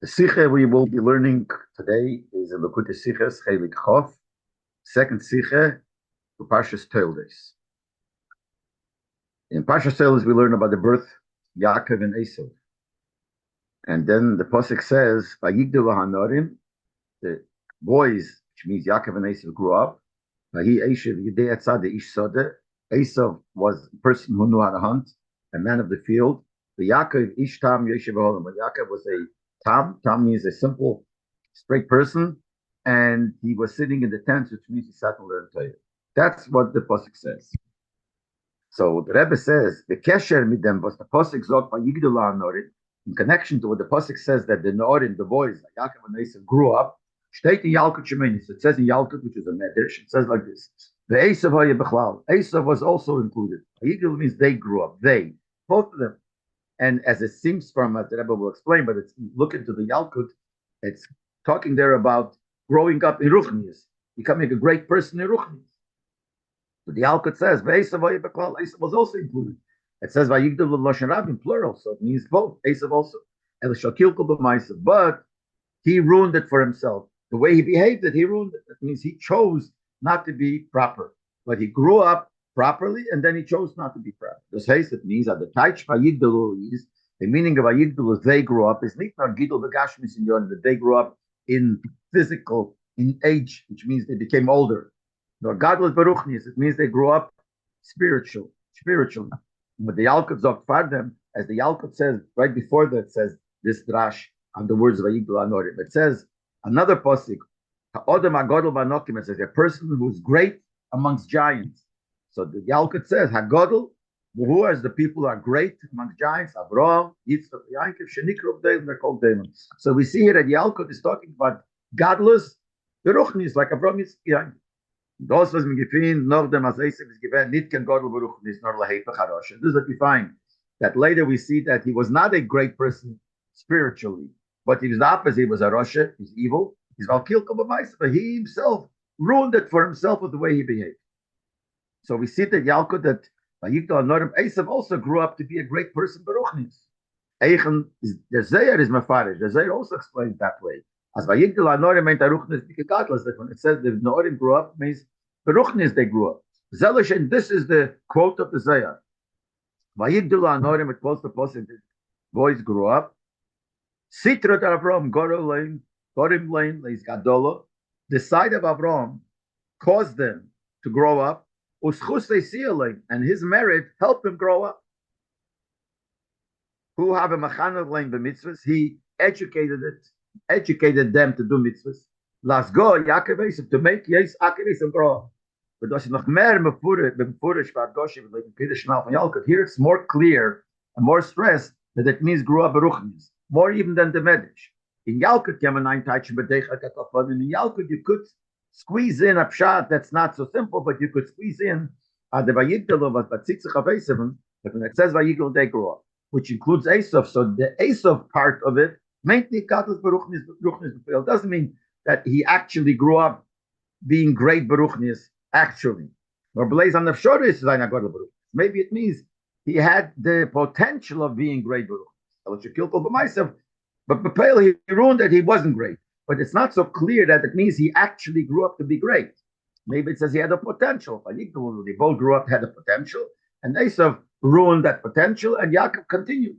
The Sikha we will be learning today is in Lekutei Sichos Chelik Chof, second Sikha to Parshas Toldos. In Parshas Toldos we learn about the birth of Yaakov and Esau, and then the pasuk says, "Vayigdalu hanorim," the boys, which means Yaakov and Esau grew up. Vahi Esau yidei atzad ish sodeh. Esau was a person who knew how to hunt, a man of the field. The Yaakov ish tam yeshiv ha'olam. Yaakov was a tam. Tam means a simple, straight person, and he was sitting in the tent, which means he sat and learned Torah. That's what the pasuk says. So the Rebbe says the kesher mit them was the pasuk zog vayigdalu hanorim, in connection to what the pasuk says that the Norim, the boys, like Yaakov and Esau, grew up. State in Yalkut Shemenis. It says in Yalkut, which is a medrash. It says like this: the Esau Bechlal. Esau was also included. Vayigdalu means they grew up. They, both of them. And as it seems from the Rebbe will explain, but it's look into the Yalkut, it's talking there about growing up in Ruchnius, becoming a great person in Ruchnius. But the Yalkut says Esau was also included. It says Vayigdalu Loshen Rabbi in plural, so it means both. Esau also. But he ruined it for himself. The way he behaved it, he ruined it. That means he chose not to be proper. But he grew up properly, and then he chose not to be proper. This haste it means that the Taich Vayigdalu is the meaning of Vayigdalu, they grew up, is not Gidul Begashmis in Yon, that they grew up in physical, in age, which means they became older. Nor Gadol Baruchnis, it means they grew up spiritual. But the Yalkut Zog them, as the Yalkut says right before that, says this drash on the words of Vayigdalu Anorim. It says another pasuk, Ha'odem HaGodol Banokim, it says a person who's great amongst giants. So the Yalkut says HaGodol, who as the people who are great amongst giants, Avraham, Yitzchak, Yaakov, Shenikru Delim, they're called Delim. So we see here that Yalkut is talking about godless, the Ruchnis, like Avraham, Yitzchak. Das, was mir gefunden, noch dem as Esau is given, nicht kein Godel Beruchnis, nor lahepach harosh. This is what we find. That later we see that he was not a great person spiritually, but he was the opposite. He was a Rosha, he's evil, he's Valkil Kobamais, but he himself ruined it for himself with the way he behaved. So we see that Yalkut, that Vayigdalu Anorim, Esau also grew up to be a great person, Beruchnis. Eichen, the Zayar is Mefarish. The Zayar also explains that way. As Vayigdalu Anorim meant Aruchnis Godless, that when it says the Norim grew up, means the Ruchnis they grew up. Zelish, and this is the quote of the Zayar. Vayigdalu Anorim, it quotes the posting, the boys grew up. Sitrat Avram, Gorim Lane, Leis Gadolo. The side of Avram caused them to grow up. Uschus Leisialim, and his merit helped them grow up. Who have a Machanav Lane b'mitzvahs, he educated them to do mitzvahs. Let's go, Yaakov Esau, to make Yaakov Esau grow up. But das noch mehr befurish Bargoshi like Kiddush Malach Yalkut. Here it's more clear and more stressed that it means grow up Beruchnis, more even than the Medrash. In Yalkut, in Yalkut you could squeeze in a pshat that's not so simple, but you could squeeze in the Vayigdalu of Batzitzach of Esau, but when it says Vayigdalu they grow up, which includes Esau. So the Esau part of it doesn't mean that he actually grew up being great Beruchnis, actually. Maybe it means he had the potential of being great Beruchnis. But Bepel, he ruined that he wasn't great. But it's not so clear that it means he actually grew up to be great. Maybe it says he had a potential. They both grew up, had a potential, and Esau ruined that potential, and Yaakov continued.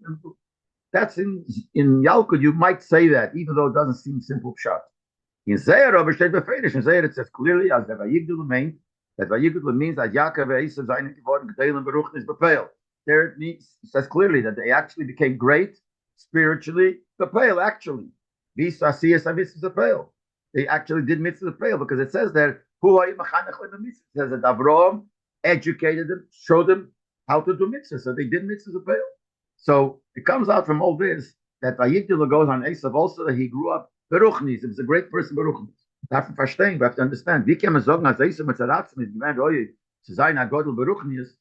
That's in Yalkut, you might say that, even though it doesn't seem simple shot. In Zayar, it says clearly, as the Vayigdalu means, that Vayigdalu means that Yaakov and Esau seine geworden Gedelim Beruchnis Bepel. There it says clearly that they actually became great spiritually, Bepel, actually. They actually did mitzvah Bepel, because it says there, it says that Avraham educated them, showed them how to do mitzvah, so they did mitzvah Bepel. So it comes out from all this that Vayigdalu goes on Esau also that he grew up Beruchnis. He was a great person Beruchnis. We have to verstehen, we have to understand. Wie kann man sagen, als Esau mit Zeratzen ist gemeint, zu sein ein Godel Beruchnis?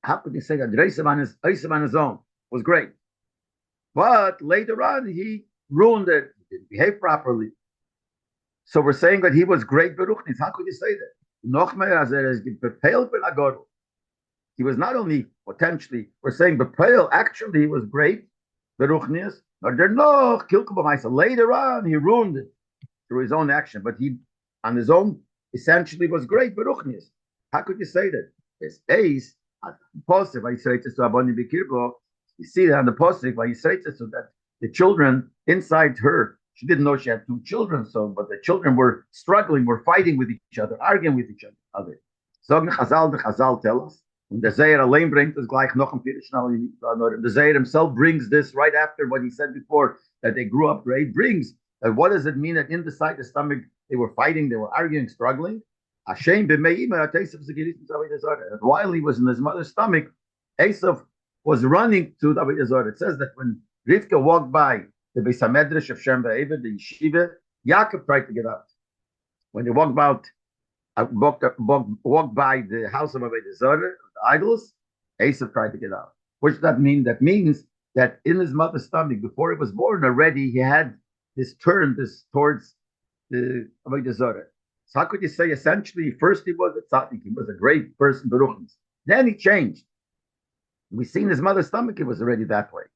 How could you say that Esau on his own was great? But later on, he ruined it. He didn't behave properly. So we're saying that he was great Beruchnis. How could you say that? Noch mehr, als ist befehlt ben Godel. He was not only potentially, we're saying Bepel, actually he was great, Beruchnius, Later on, he ruined it through his own action, but he, on his own, essentially was great. Beruchnius. How could you say that? It's Ace, positive. I say this to Aboni Bikirbo. You see that on the positive, why you say this so that the children inside her, she didn't know she had two children, so but the children were struggling, were fighting with each other, arguing with each other. Sagen Chazal, the Chazal tell us. Und der Seher allein bringt es gleich noch ein Pirush. The Seher himself brings this right after what he said before, that they grew up great, brings that what does it mean that inside the stomach they were fighting, they were arguing, struggling? Hashem while he was in his mother's stomach, Esav was running to David Azor. It says that when Rivka walked by the Beis Hamedrash of Shem Ve'ever, the yeshiva, Yaakov tried to get out. When they walked by the house of David Azor, the idols, Esav tried to get out. What does that mean? That means that in his mother's stomach, before he was born already, he had this turn towards the Avodah Zarah. So how could you say essentially first he was a tzaddik, he was a great person, Beruchnis. Then he changed. We see in his mother's stomach it was already that way.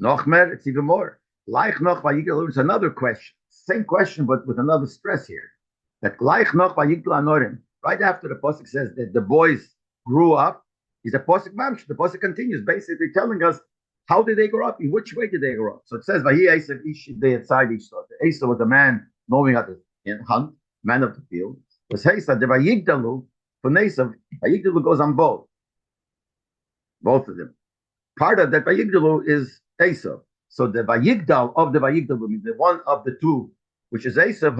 Nochmer, it's even more. Laich noch vayigdal, it's another question. Same question, but with another stress here. That laich noch vayigdal anorim. Right after the pasuk says that the boys grew up, is a pasuk mamsh. The pasuk continues, basically telling us how did they grow up? In which way did they grow up? So it says, "Vahi Esav ish they outside each other." Esav was a man knowing how to hunt, man of the field. Was Esav the Vayigdalu for Esav? Vayigdalu goes on both of them. Part of that Vayigdalu is Esav. So the Vayigdal of the Vayigdalu means the one of the two, which is Esav.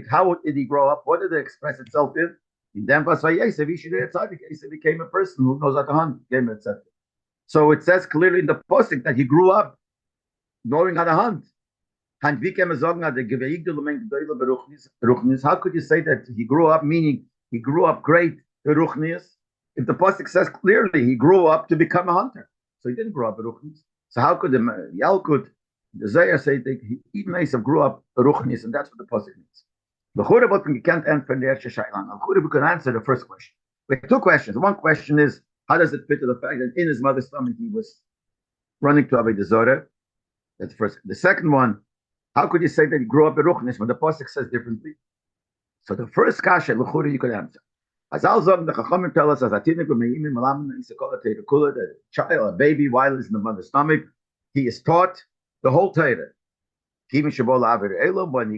How did he grow up? What did it express itself in? In them, Esav became a person who knows how to hunt, etc. So it says clearly in the posting that he grew up knowing how to hunt. How could you say that he grew up, meaning he grew up great, if the posting says clearly he grew up to become a hunter? So he didn't grow up Beruchnis. So how could the Zayah say that even Esav grew up Beruchnis, and that's what the posting means. We can answer the first question. We have two questions. One question is, how does it fit to the fact that in his mother's stomach he was running to Avodah Zarah? That's the first. The second one, how could you say that he grew up in Ruchnis when the pasuk says differently? So the first kasha, l'churi, you could answer. As Al Zog, the Chachamim tell us, as Atinik v'meimim malam isakol teirukula, the child, a baby, while he's in the mother's stomach, he is taught the whole Torah. When he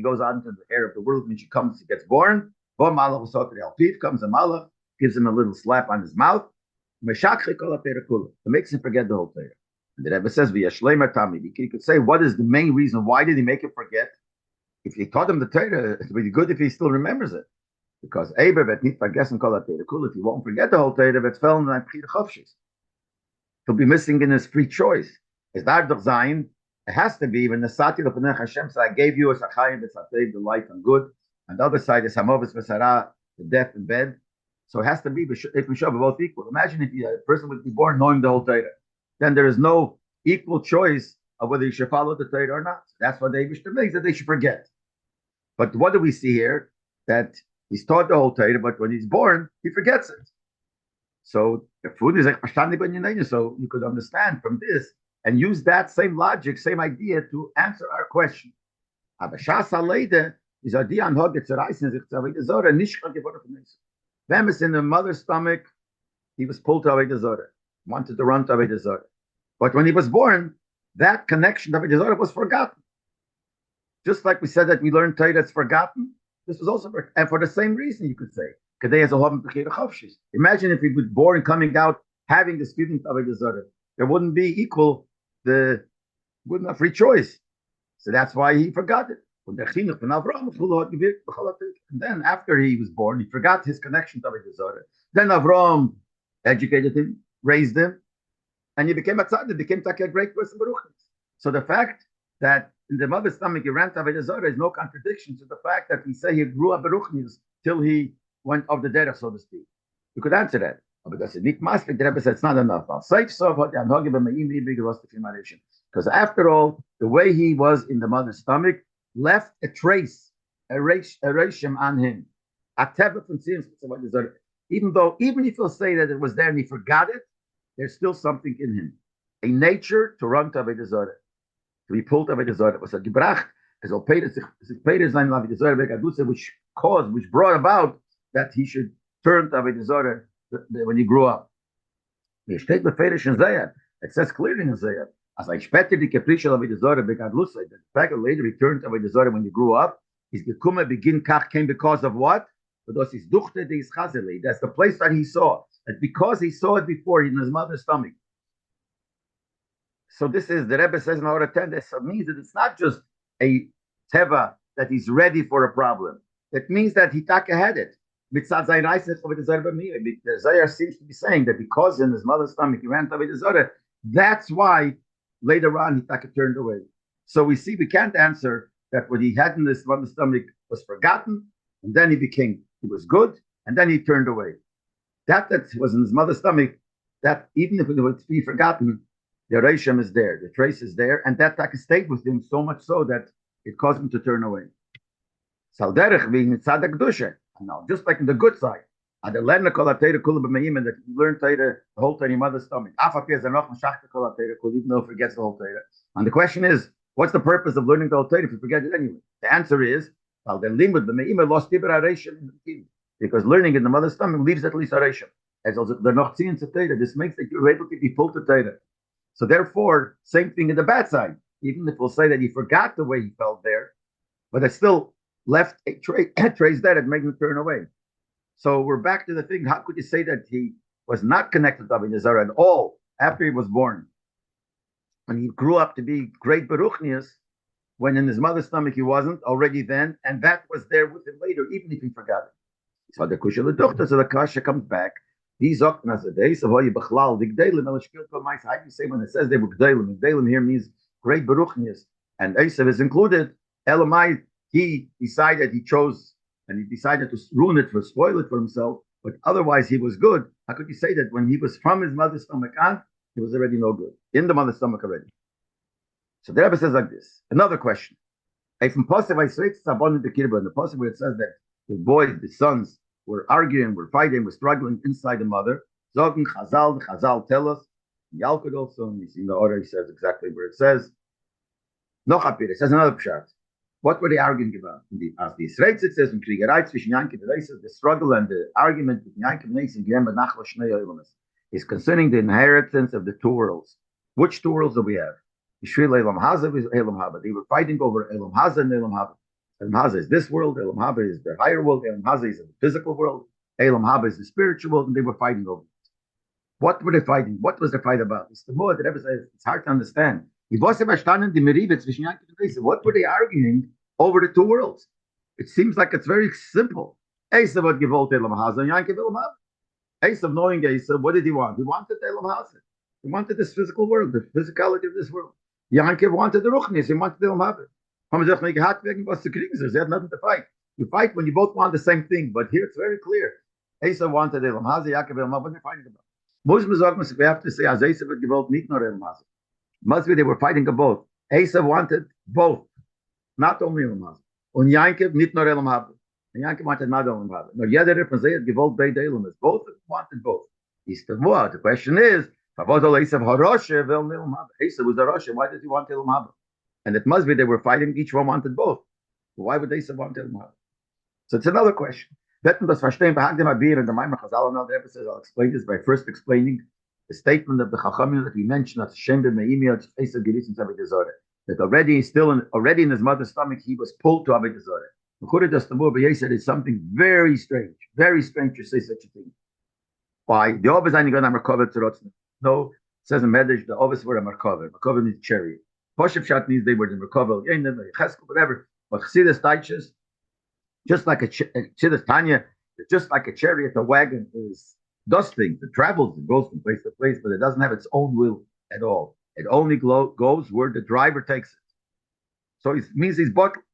goes out into the air of the world, when he comes, he gets born. Comes a malach, gives him a little slap on his mouth. It makes him forget the whole Torah. And the Rebbe says, he could say, what is the main reason? Why did he make him forget? If he taught him the Torah, it would be good if he still remembers it. Because if he won't forget the whole Torah, he'll be missing in his free choice. It has to be when the Sati L'Panech Hashem said, I gave you a Sachayim, the life and good. And the other side is Hamovis V'Sara, the death and bed. So it has to be if we show both equal. Imagine if a person would be born knowing the whole Torah. Then there is no equal choice of whether you should follow the Torah or not. That's what they wish to make, that they should forget. But what do we see here? That he's taught the whole Torah, but when he's born, he forgets it. So the food is like so you could understand from this and use that same logic, same idea to answer our question. Vemis in the mother's stomach, he was pulled to Avodah Zarah, wanted to run to Avodah Zarah. But when he was born, that connection to Avodah Zarah was forgotten. Just like we said that we learned Torah that's forgotten, this was also, and for the same reason you could say. Imagine if he was born coming out having the student of Avodah Zarah. There wouldn't be wouldn't have free choice. So that's why he forgot it. And then after he was born, he forgot his connection to Avodah Zarah. Then Avram educated him, raised him, and he became a tzaddik, became a great person. So the fact that in the mother's stomach he ran to Avodah Zarah is no contradiction to the fact that we say he grew up Beruchnis till he went off the derech, so to speak. You could answer that. Because the Rebbe said it's not enough. Because after all, the way he was in the mother's stomach left a trace, a reshim on him. Even if he'll say that it was there and he forgot it, there's still something in him. A nature to run to Avodah Zarah, to be pulled away the Zora. It was a gebracht, as which brought about that he should turn to Avodah Zarah when he grew up. It says clearly in Zayah, as I expected the caprice of Avodah Zarah began Lusay, the fact that later he turned to Avodah Zarah when he grew up, his Gekume begin kach came because of what? Because his duchte de ischazeli. That's the place that he saw. That because he saw it before in his mother's stomach. So this is the Rebbe says in order 10. This means that it's not just a teva that he's ready for a problem. It means that he taka had it. The Zayar seems to be saying that because in his mother's stomach he ran to the Zayar, that's why later on he taka turned away. So we see we can't answer that what he had in his mother's stomach was forgotten, and then he was good, and then he turned away. That was in his mother's stomach, that even if it would be forgotten, the Reisham is there, the trace is there, and that taka stayed with him so much so that it caused him to turn away. Salderech being tzaddik dusha. No, just like in the good side. And the learn kol that you learn the whole time in your mother's stomach. Even though it forgets the whole Torah. And the question is, what's the purpose of learning the whole Torah if you forget it anyway? The answer is, because learning in the mother's stomach leaves at least a reishim. As also the nochziin to Torah, this makes that you're able to be pulled to Torah. So therefore, same thing in the bad side. Even if we'll say that he forgot the way he felt there, but it still left a trace there that made him turn away. So we're back to the thing, how could you say that he was not connected to Avodah Zarah at all after he was born? And he grew up to be great Baruchnius, when in his mother's stomach he wasn't already then, and that was there with him later, even if he forgot it. So the Kusha L'Duchta, so the Kasha comes back. These Oknas a day, so how you Bechlal, the Gdelim, how do you say when it says they were Gdelim? Gdelim here means great Baruchnius, and Esav is included. Elamai, he decided to ruin it, to spoil it for himself, but otherwise he was good. How could you say that when he was from his mother's stomach on, he was already no good, in the mother's stomach already? So the Rebbe says like this. Another question. From Pasuk, I say it's abundant the Kirba, in the Pasuk where it says that the boys, the sons, were arguing, were fighting, were struggling inside the mother. Zogen Chazal tell us. Yalkut also, and you see in the order he says exactly where it says. No Schapiro, it says another pshat. What were they arguing about? As the Israelites, it says in Kriegerei zwischen Yankiv and Esav, the struggle and the argument between Yankiv and Esav is concerning the inheritance of the two worlds. Which two worlds do we have? Elam Haza is Elam Haba. They were fighting over Elam Haza and Elam Haba. Elam Haza is this world, Elam Haba is the higher world, Elam Haza is the physical world, Elam Haba is the spiritual world, and they were fighting over it. What were they fighting? What was the fight about? It's the more that Rebbe says it's hard to understand. What were they arguing over the two worlds? It seems like it's very simple. Esav had gewollt Elam Haza and Yankiv Elam Haba. Esav, knowing Esav, what did he want? He wanted Elam Haza. He wanted this physical world, the physicality of this world. Yankiv wanted the Ruchnis. He wanted Elam Haba. They had nothing to fight. You fight when you both want the same thing, but here it's very clear. Esav wanted Elam Haza, Yankiv Elam Haba. What are they fighting about? Most Muslims, we have to say, as Esav had gewollt nicht nur Elam Haza. Must be they were fighting both. Esav wanted both, not only Elam Haza. Und Yankiv nicht nur Elam Haba. And Yankiv wanted not Elam Haba. No, jeder von sie hat gewollt beide Elam. Both wanted both. The question is, Esav was a Rosh. Why does he want Elam Haba? And it must be they were fighting. Each one wanted both. Why would Esav want Elam Haba? So it's another question. Wetten das verstehen, behagdim abir, and the Maimar Chazal and other episodes, I'll explain this by first explaining the statement of the Chachamim that we mentioned at Shem b'meimiyot Esav Gerisin Avodah Zarah, that already in his mother's stomach he was pulled to Avodah Zarah. Mechura das Tamur b'Yesed is something very strange to say such a thing. Why? The Ovis ain't going to Merkava Tzorotzna. No, it says in Medrash the Ovis were a Merkava. Merkava means chariot. Poshev Shat means they were the Merkava, Cheskel, whatever. But Chassidus Taiches, just like Chassidus Tanya, just like a chariot, a wagon is does things. It travels, it goes from place to place, but it doesn't have its own will at all. It only goes where the driver takes it. So it means he's bottled.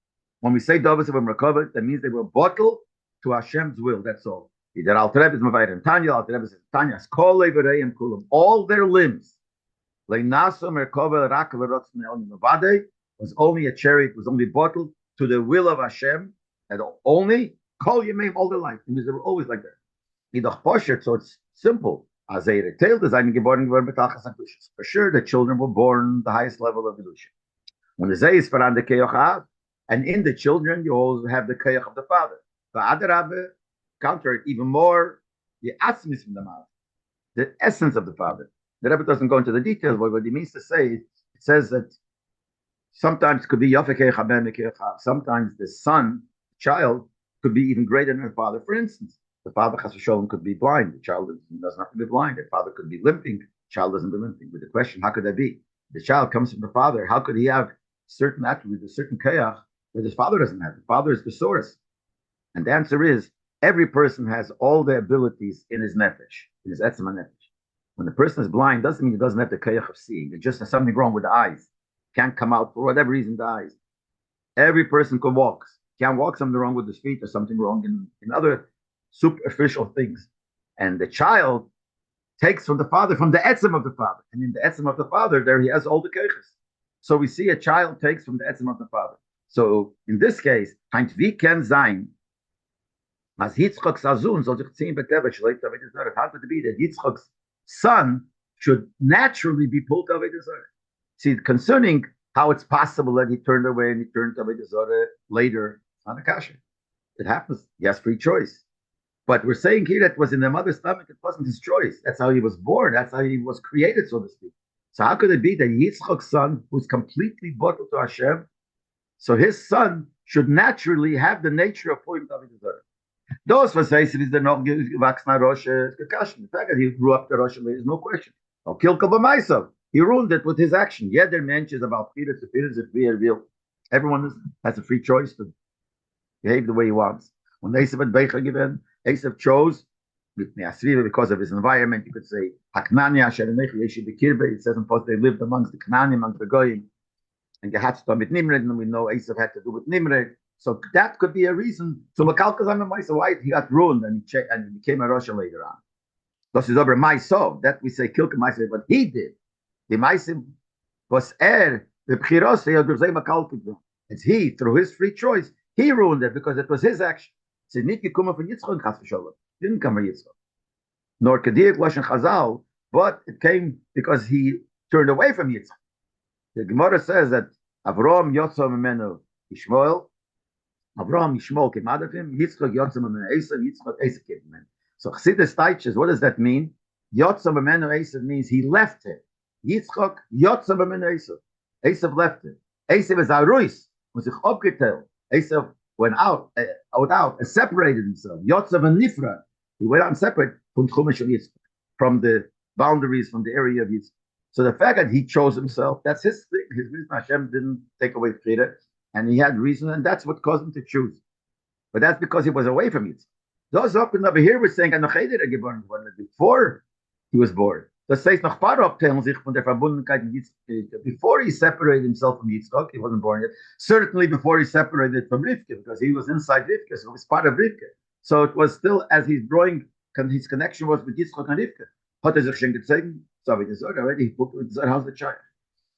When we say Dovis of a Merkava, that means they were bottled to Hashem's will. That's all. Either Alter Rebbe is Mavayr and Tanya, Alter Rebbe says Tanya, Kol Levereim Kulam, all their limbs. Leinaso Merkava Rak Verotzne El Mavade was only a chariot, was only bottled to the will of Hashem, and only Kol Yemim all their life. It means they were always like that. Idach Poshet, so it's simple. As a retail design, for sure, the children were born the highest level of Kedusha. When the Zeh is for the Keyoch, and in the children, you always have the Keyoch of the father. But Adarabbe, counter it even more, the Asmis from the mouth, the essence of the father. The Rebbe doesn't go into the details, but what he means to say, it says that sometimes it could be Yafeh Keyoch, Ben Keyoch. Sometimes the son, child, could be even greater than the father. For instance, the father Chas v'Sholom could be blind. The child doesn't have to be blind. The father could be limping. The child doesn't be limping. But the question, how could that be? The child comes from the father. How could he have certain attributes, a certain kayach that his father doesn't have? The father is the source. And the answer is, every person has all the abilities in his nefesh, in his etzema nefesh. When the person is blind, doesn't mean he doesn't have the kayach of seeing. It just has something wrong with the eyes. Can't come out for whatever reason, the eyes. Every person can walk. Can't walk, something wrong with his feet or something wrong in other superficial things. And the child takes from the father, from the etzem of the father. And in the etzem of the father, there he has all the keiches. So we see a child takes from the etzem of the father. So in this case, Heinz, wie kann sein, as Yitzchak's Azun soll sich ziehen betevach, schlägt David Zerah. How could it be that Yitzchak's son should naturally be pulled to David Zerah? See, concerning how it's possible that he turned away and he turned to David Zerah later on Akasha. It happens. He has free choice. But we're saying here that it was in the mother's stomach, it wasn't his choice. That's how he was born. That's how he was created, so to speak. So how could it be that Yitzchak's son, who's completely bottled to Hashem, so his son should naturally have the nature of Purim David Zerah? Those was say is the nog gewachsener Rosh Gekashin. The fact that he grew up the Rosh is no question. He ruined it with his action. Jeder Mensch is about Peter to Peter if we will. Everyone has a free choice to behave the way he wants. When Esav had Beicha given, Esav chose because of his environment. You could say Haknania Sheremechu Yeshi Bekirbe. It says in post they lived amongst the Knanim, amongst the Goyim, and Gehatztom with Nimred, and we know Esav had to do with Nimred. So that could be a reason. So Makalkazam and Maisa, why he got ruined and he became a Rosh later on. Das is over Maisa. That we say Kilka Maisa, but he did. The Maisa was the Bchiros, it's he, through his free choice, he ruined it because it was his action. It didn't come from Yitzchak, didn't come from Yitzchak. Nor Kadir Lashon Chazal, but it came because he turned away from Yitzchak. The Gemara says that Avraham Yotzam Memenu Ishmael, Avraham Ishmael came out of him, Yitzchak Yotzam Memenu Esav, Yitzchak Esav came from him. So Chassidus teaches, what does that mean? Yotzam Memenu Esav means he left him. Yitzchak Yotzam Memenu Esav. Esav left him. Esav is Aruis, was sich abgeteilt. Esav went out and separated himself. Yotzav and Nifra. He went out and separated from the boundaries, from the area of Yitzchak. So the fact that he chose himself, that's his thing. His reason Hashem didn't take away Chira, and he had reason, and that's what caused him to choose. But that's because he was away from Yitzchak. Those up and over here were saying, before he was born. Das heißt, noch Parabteilen sich von der Verbundenheit in Yitzchak. Before he separated himself from Yitzchak, he wasn't born yet. Certainly before he separated from Rivka, because he was inside Rivka, so he was part of Rivka. So it was still, as he's growing, his connection was with Yitzchak and Rivka. Hat sich schon gezeigt, so wie das already, he put with his house the child.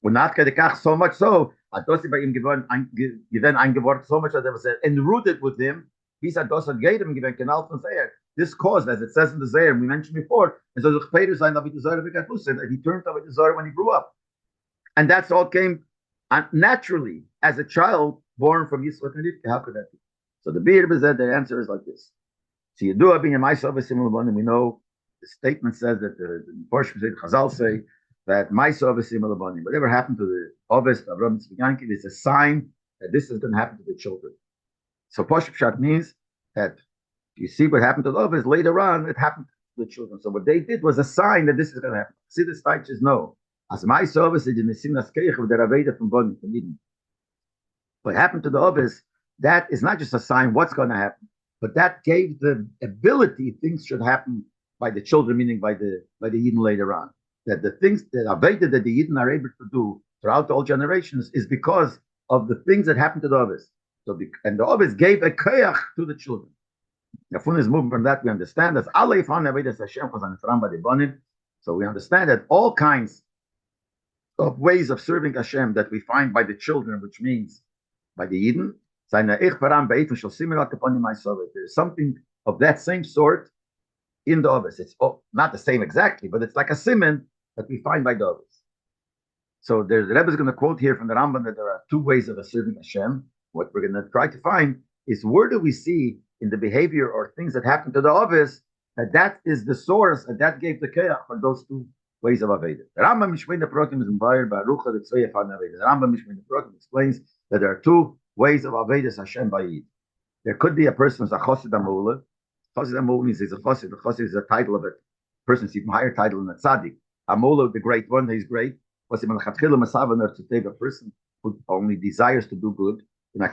Und nach Kedekach so much so, hat das bei ihm geworden eingeworfen, so much that there was enrooted with him. He said, das hat jedem gewinnt, genau von Seher. This caused, as it says in the Zohar, we mentioned before, and so Schapiro saying that he turned to the Zohar when he grew up, and that's all came naturally as a child born from Yitzchak and Rivka. How could that be? So the Bir said the answer is like this. So you do being a Ma'aseh v'simul labanim. We know the statement says that the Portion Chazal say that Ma'aseh v'simul labanim. Whatever happened to the Oves of Avraham Tzvi is a sign that this is going to happen to the children. So Poshup Pshat means that you see what happened to the others later on, it happened to the children. So what they did was a sign that this is going to happen. See, the teachers know. As my service is in the Sinas Keich of the Raveda from Bonn, from Eden. What happened to the others, that is not just a sign what's going to happen, but that gave the ability things should happen by the children, meaning by the Eden later on. That the things that Aveda that the Eden are able to do throughout all generations is because of the things that happened to the others. So and the others gave a koyach to the children. If is moving from that, we understand that Allah found Avodas Hashem was on the Bonim. So we understand that all kinds of ways of serving Hashem that we find by the children, which means by the Eden, there is something of that same sort in the others. It's not the same exactly, but it's like a siman that we find by the others. So the Rebbe is going to quote here from the Rambam that there are two ways of serving Hashem. What we're going to try to find is where do we see in the behavior or things that happen to the Ovis that is the source and that gave the Keach for those two ways of Aveda. The Rambam Mishmein the Prokim is inspired by Rucha the Tzvei Fan Aveda. The Rambam Mishmein the Prokim explains that there are two ways of Avedas Hashem Bayid. There could be a person who's a Chosid Amula. Chosid Amula means he's a Chosid. The Chosid is a title of a person, it's even higher title than a Tzaddik. Amula, the great one, he's great. A person who only desires to do good. Then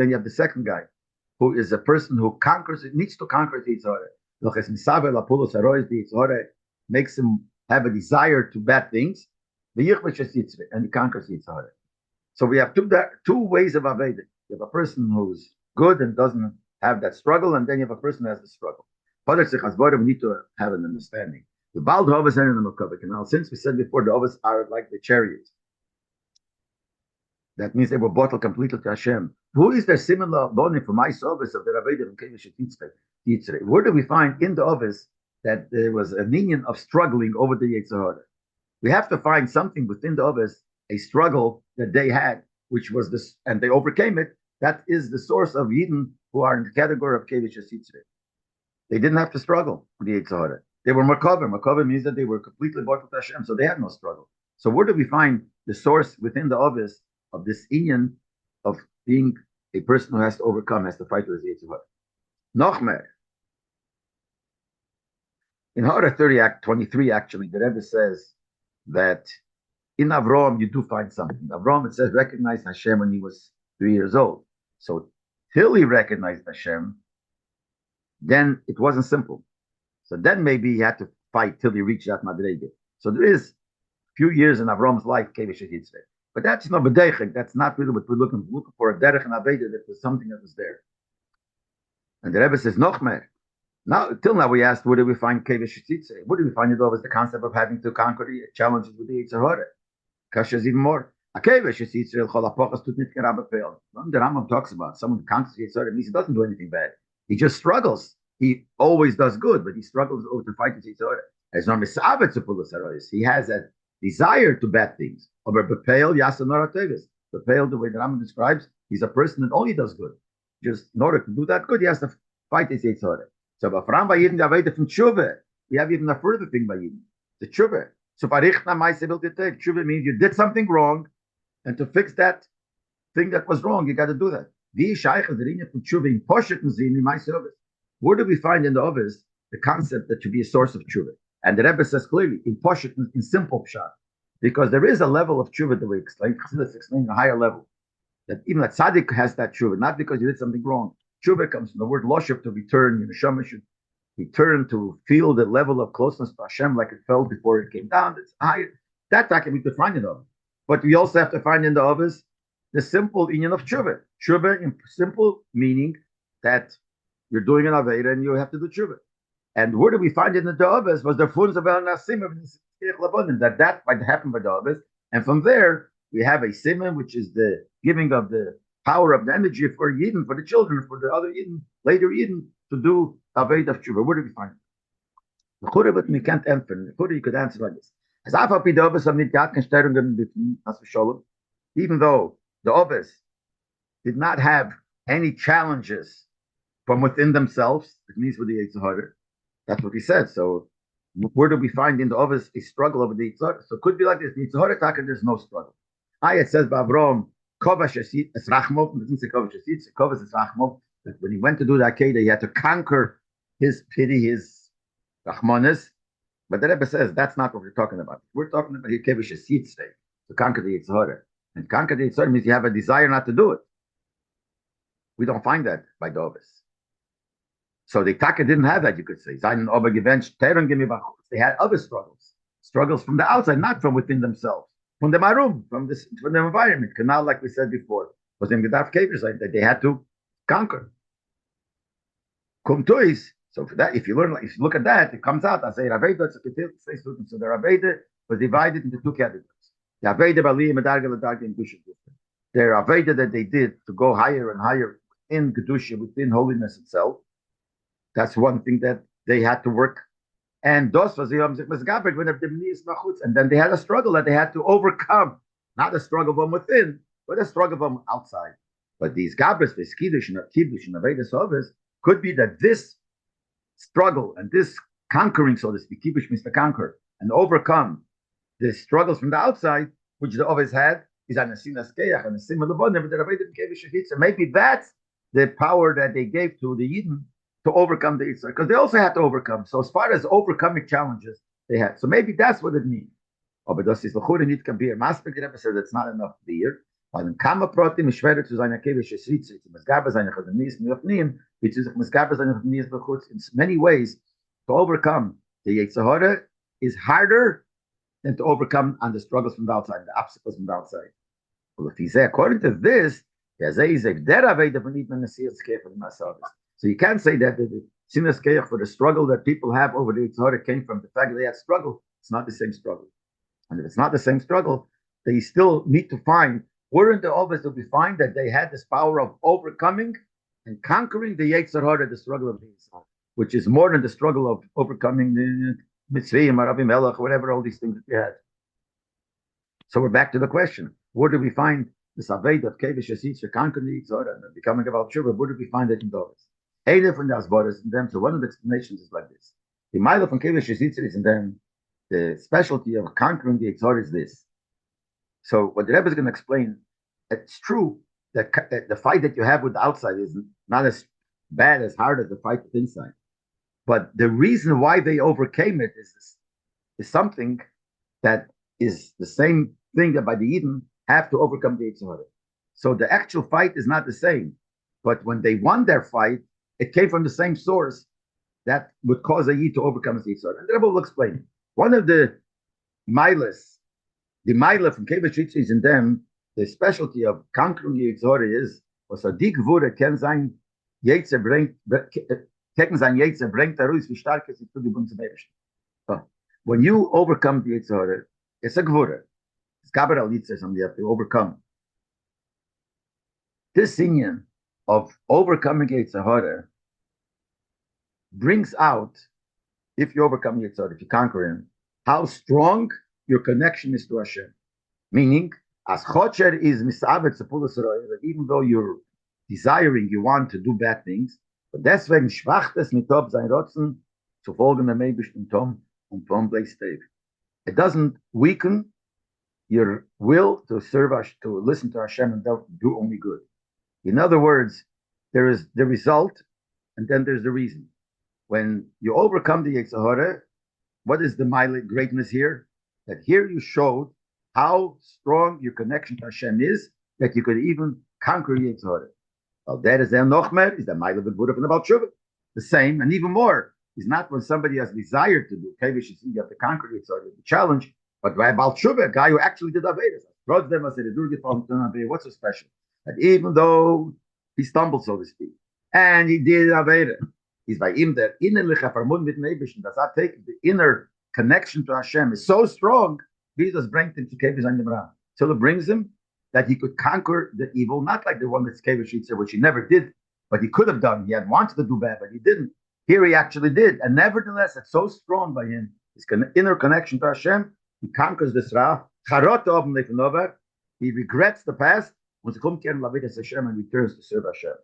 you have the second guy, who is a person who conquers it, needs to conquer the Yitzhara. Makes him have a desire to bad things, and he conquers the Yitzhara. So we have two ways of Aveda. You have a person who's good and doesn't have that struggle, and then you have a person who has the struggle. We need to have an understanding. The Baal Dovas and the Makavik. Now, since we said before, the Ovas are like the chariots. That means they were bottled completely to Hashem. Who is the similar bonding for my service of the Rabbi of Kevish Yitzre? Where do we find in the Ovas that there was a minion of struggling over the Yitzhahara? We have to find something within the Ovas, a struggle that they had, which was this, and they overcame it. That is the source of Yidden who are in the category of Kevish Yitzre. They didn't have to struggle with the Yitzhahara. They were Makaber. Makaber means that they were completely bought with Hashem, so they had no struggle. So where do we find the source within the Ovis of this inyan of being a person who has to overcome, has to fight with his Yitzhahara? Nochmer. In Hara 23, actually, the Rebbe says that in Avraham you do find something. Avraham, it says, recognized Hashem when he was 3 years old. So till he recognized Hashem, then it wasn't simple. So then maybe he had to fight till he reached that Madrege. So there is a few years in Avram's life, Kevish Yitzre. But that's not B'deichik. That's not really what we're looking for. A derech and Aveda, that was something that was there. And the Rebbe says, Nochmer. Now, till now we asked, where do we find Kevish Yitzre? Where do we find it over? The concept of having to conquer the challenges with the Yitzhahara. Kasha is even more. A Kevish Yitzre, Cholapochas tut nit kerabbe peil. When the Rambam talks about someone who conquers the Yitzhahara, means he doesn't do anything bad. He just struggles. He always does good, but he struggles over to fight his Yitzhahara. As no misavet to pull his. He has a desire to bad things. Over bepeil yasanora tevis. Bepeil, the way the Rambam describes, he's a person that only does good. Just in order to do that good, he has to fight his Yitzhahara. So, Bafram by Yidin Aveda from Tshuva, we have even a further thing by Yidin, the Tshuva. So, Parichna Ma'aseh Bilgeteg. Tshuva means you did something wrong, and to fix that thing that was wrong, you got to do that. Where do we find in the Ovis the concept that should be a source of tshuva? And the Rebbe says clearly in Poshet, in simple pshat, because there is a level of tshuva that we explain. Let's explain a higher level. That even a tzaddik has that tshuva, not because you did something wrong. Tshuva comes from the word loshev, to return. Your neshama should return to feel the level of closeness to Hashem like it felt before it came down. It's higher. That can be defined in the Ovis. But we also have to find in the Ovis the simple inyan of tshuva. Tshuva in simple meaning that you're doing an Aveda and you have to do tshuva. And where do we find it in the Ovis was the funds of El Nasim that might happen by the Ovis. And from there, we have a simon, which is the giving of the power of the energy for Yidden, for the children, for the other Yidden, later Yidden, to do Aveda of tshuva. Where do we find it? The Chura, but we can't answer. The Chura, you could answer like this. Even though the Ovis did not have any challenges from within themselves, it means with the Yitzhahara. That's what he said. So where do we find in the Ovis a struggle over the Yitzhahara? So it could be like this. The Yitzhahara Taka, there's no struggle. It says by Avram, Kovash es Rachmov, it doesn't say Kovash es Kovash es Rachmov, that when he went to do the Akedah, he had to conquer his pity, his Rachmanis. But the Rebbe says that's not what we're talking about. We're talking about Kovash es Yitzhahara, to conquer the Yitzhahara. And conquer the Yitzhahara means you have a desire not to do it. We don't find that by the Ovis. So the Taka didn't have that, you could say. They had other struggles from the outside, not from within themselves, from the marum, from the environment. Canal, like we said before, was in Gedaf Kavers, like that they had to conquer. Kumtois. So for that, if you look at that, it comes out. I say Raveda. So the Raveda was divided into two categories. The Raveda Bali Medarga Ladarga and Kedusha. The Raveda that they did to go higher and higher in Kedusha, within holiness itself. That's one thing that they had to work And dos was misgaber when the is machutz, and then they had a struggle that they had to overcome, not a struggle from within, but a struggle from outside. But these gabras, this kiddush and avodas others, could be that this struggle and this conquering, so to speak, kiddush means to conquer and overcome the struggles from the outside, which they always had, is an asinas keach and a similar bond. But the Rabbi didn't give a maybe that's the power that they gave to the Yidden to overcome the Yitzhak, because they also had to overcome. So as far as overcoming challenges, they had. So maybe that's what it means. Oh, but das ist lechura nicht kan beer. Maspek Rebbe said it's not enough beer. Weil in Kama Protim ist schwerer zu seiner Kevische Schritze, zu Mesgabe seiner Chazanias Miofnim, wie zu sich Mesgabe seiner Chazanias Bechutz. In many ways, to overcome the Yetzirah is harder than to overcome on the struggles from the outside, the obstacles from the outside. Well, if he say, according to this, so you can't say that the sinas keach for the struggle that people have over the Yitzhara came from the fact that they had struggle. It's not the same struggle. And if it's not the same struggle, they still need to find, weren't the always to be find that they had this power of overcoming and conquering the Yitzhara, the struggle of the Yitzhara, which is more than the struggle of overcoming the Mitzrayim, Rabbi Melech, whatever, all these things that we had. So we're back to the question. Where do we find this Aved of Kevish Yasitz, conquering the Yitzhara, and becoming about Shuvah? Where do we find it in those? Either from the Asboras in them. So one of the explanations is like this. The Milo from Kevish Yasitz is in them. The specialty of conquering the Yitzhara is this. So what the Rebbe is going to explain, it's true that the fight that you have with the outside is not as bad, as hard as the fight with inside. But the reason why they overcame it is something that is the same thing that by the Eden have to overcome the Yitzhara. So the actual fight is not the same. But when they won their fight, it came from the same source that would cause a Yid to overcome his Yitzhara. And the Rebbe will explain. One of the milas, the mila from Kevish is in them, the specialty of conquering the Yitzhara is, was a dik wurde ken sein Yetzer bringt, Tekken sein Yetzer bringt Ruis, wie stark ist die Bund zum Ebersten. When you overcome the Yitzhara, it's a gvura. It's Gabriel Yitzhar, something you have to overcome. This union of overcoming Yitzhara brings out, if you overcome Yitzhara, if you conquer him, how strong your connection is to Hashem. Meaning, as Chocher is misavet sepulas roya, that even though you're desiring, you want to do bad things, but deswegen schwacht es mit ob sein Rotzen zu folgen dem Eibishten Tom und Tom Bleisteg. It doesn't weaken your will to serve us, to listen to Hashem and do only good. In other words, there is the result, and then there's the reason. When you overcome the Yitzhara, what is the mighty greatness here? That here you showed how strong your connection to Hashem is, that you could even conquer Yitzhara. Well, that is noch mehr, is the mighty Buddha from the Baal Tshuva. The same, and even more, is not when somebody has desire to do, Kevish, you have to conquer Yitzhara, the challenge, but by Baal Tshuva, a guy who actually did Avedas. What's so special? That even though he stumbled, so to speak, and he did Aveda, he's by him that innerliche Verbund mit Nebischen, does not take the inner connection to Hashem is so strong, Jesus brings him to Kevish and Nimra. So it brings him that he could conquer the evil, not like the one that's Kevish Yitzhar, which he never did, but he could have done. He had wanted to do bad, but he didn't. Here he actually did. And nevertheless, it's so strong by him, his inner connection to Hashem, he conquers this Ra. He regrets the past, and returns to serve Hashem.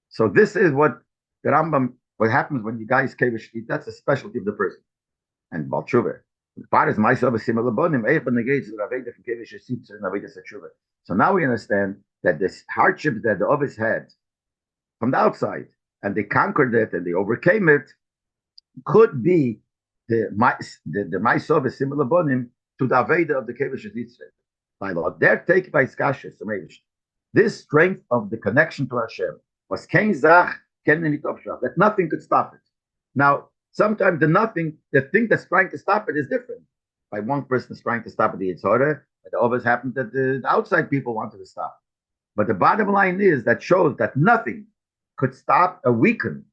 So this is what the Rambam, what happens when you guys Kevish, that's a specialty of the person. And Baal Tshuva. So now we understand that this hardship that the Ovis had from the outside, and they conquered it and they overcame it, could be the Maisov is similar bonim to the Aveda of the Kevish Yitzhak. By law, they're taken by Skashis. This strength of the connection to Hashem was kein Zach, that nothing could stop it. Now, sometimes the thing that's trying to stop it is different. By one person is trying to stop it, the Yitzhara, it always happened that the outside people wanted to stop. But the bottom line is that shows that nothing could stop or weaken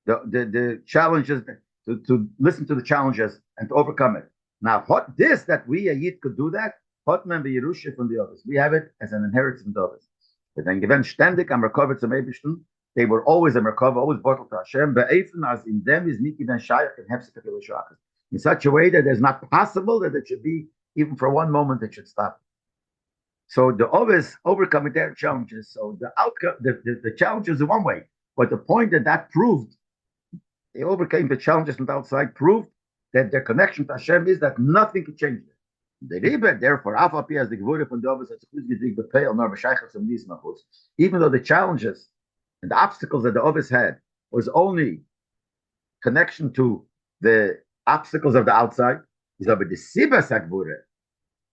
the challenges, to listen to the challenges and to overcome it. Now, what this that we a Yid could do that, what member Yerusha from the others. We have it as an inheritance from the others. But then given ständig am Recover zum Eibishten, They were always a merkava, always bottled to Hashem. Be'efen as in them is niki ben shayach and hefsek shachas. In such a way that it's not possible that it should be, even for one moment, it should stop. So the others overcoming their challenges. So the outcome, the challenges in one way, but the point that proved they overcame the challenges from the outside proved that their connection to Hashem is that nothing can change it. The Leib, therefore, as the Gevurah from the others, even though the challenges and the obstacles that the others had was only connection to the obstacles of the outside,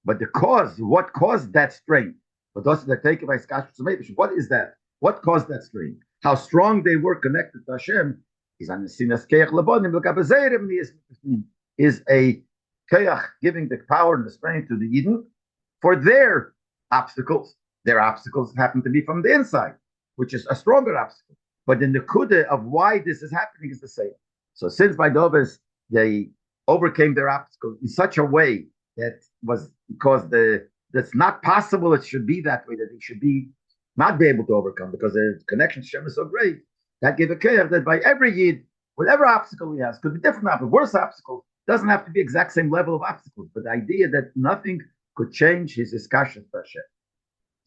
but the cause, what caused that strain? What is that? What caused that strain? How strong they were connected to Hashem is a keach giving the power and the strength to the Yidden for their obstacles. Their obstacles happen to be from the inside, which is a stronger obstacle. But the nekuda of why this is happening is the same. So since by Dovis they overcame their obstacles in such a way that was because that's not possible. It should be that way, that they should be not be able to overcome because their connection to Hashem is so great. That gave a keach that by every Yid, whatever obstacle he has, could be different obstacles, worse obstacles, doesn't have to be exact same level of obstacles, but the idea that nothing could change his discussion for Hashem.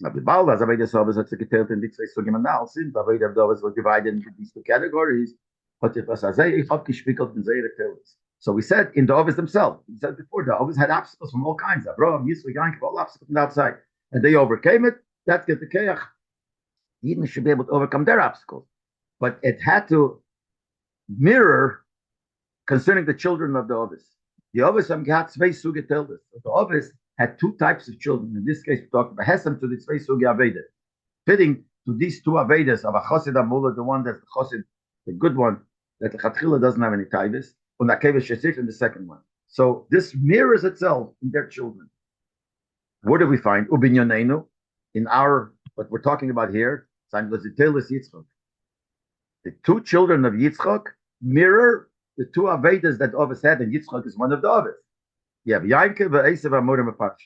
Now, the Baal, as Avodah Sovas, had geteilt in die zwei Sugim since Avodah Sovas was divided into these two categories, so we said in the Ovis themselves, we said before, the Ovis had obstacles from all kinds, Abraham, Yisrael, Yankov, all obstacles from the outside, and they overcame it. That's get the keach. Eden should be able to overcome their obstacles, but it had to mirror concerning the children of the Ovis. The Ovis had zwei Suge Toldos. The Ovis had two types of children. In this case, we talked about Hesem to the zwei Suge Aveda, fitting to these two Avedas of a Chosid Amula, the one that's the Chosid, the good one, that the Chatchila doesn't have any Taivas, and Akeves Shesif in the second one. So this mirrors itself in their children. Where do we find Ubinyanenu in our what we're talking about here? The two children of Yitzchak mirror the two Avedas that Ovis had, and Yitzchak is one of the Ovis. You have Yankov and Esav Amorim Apash.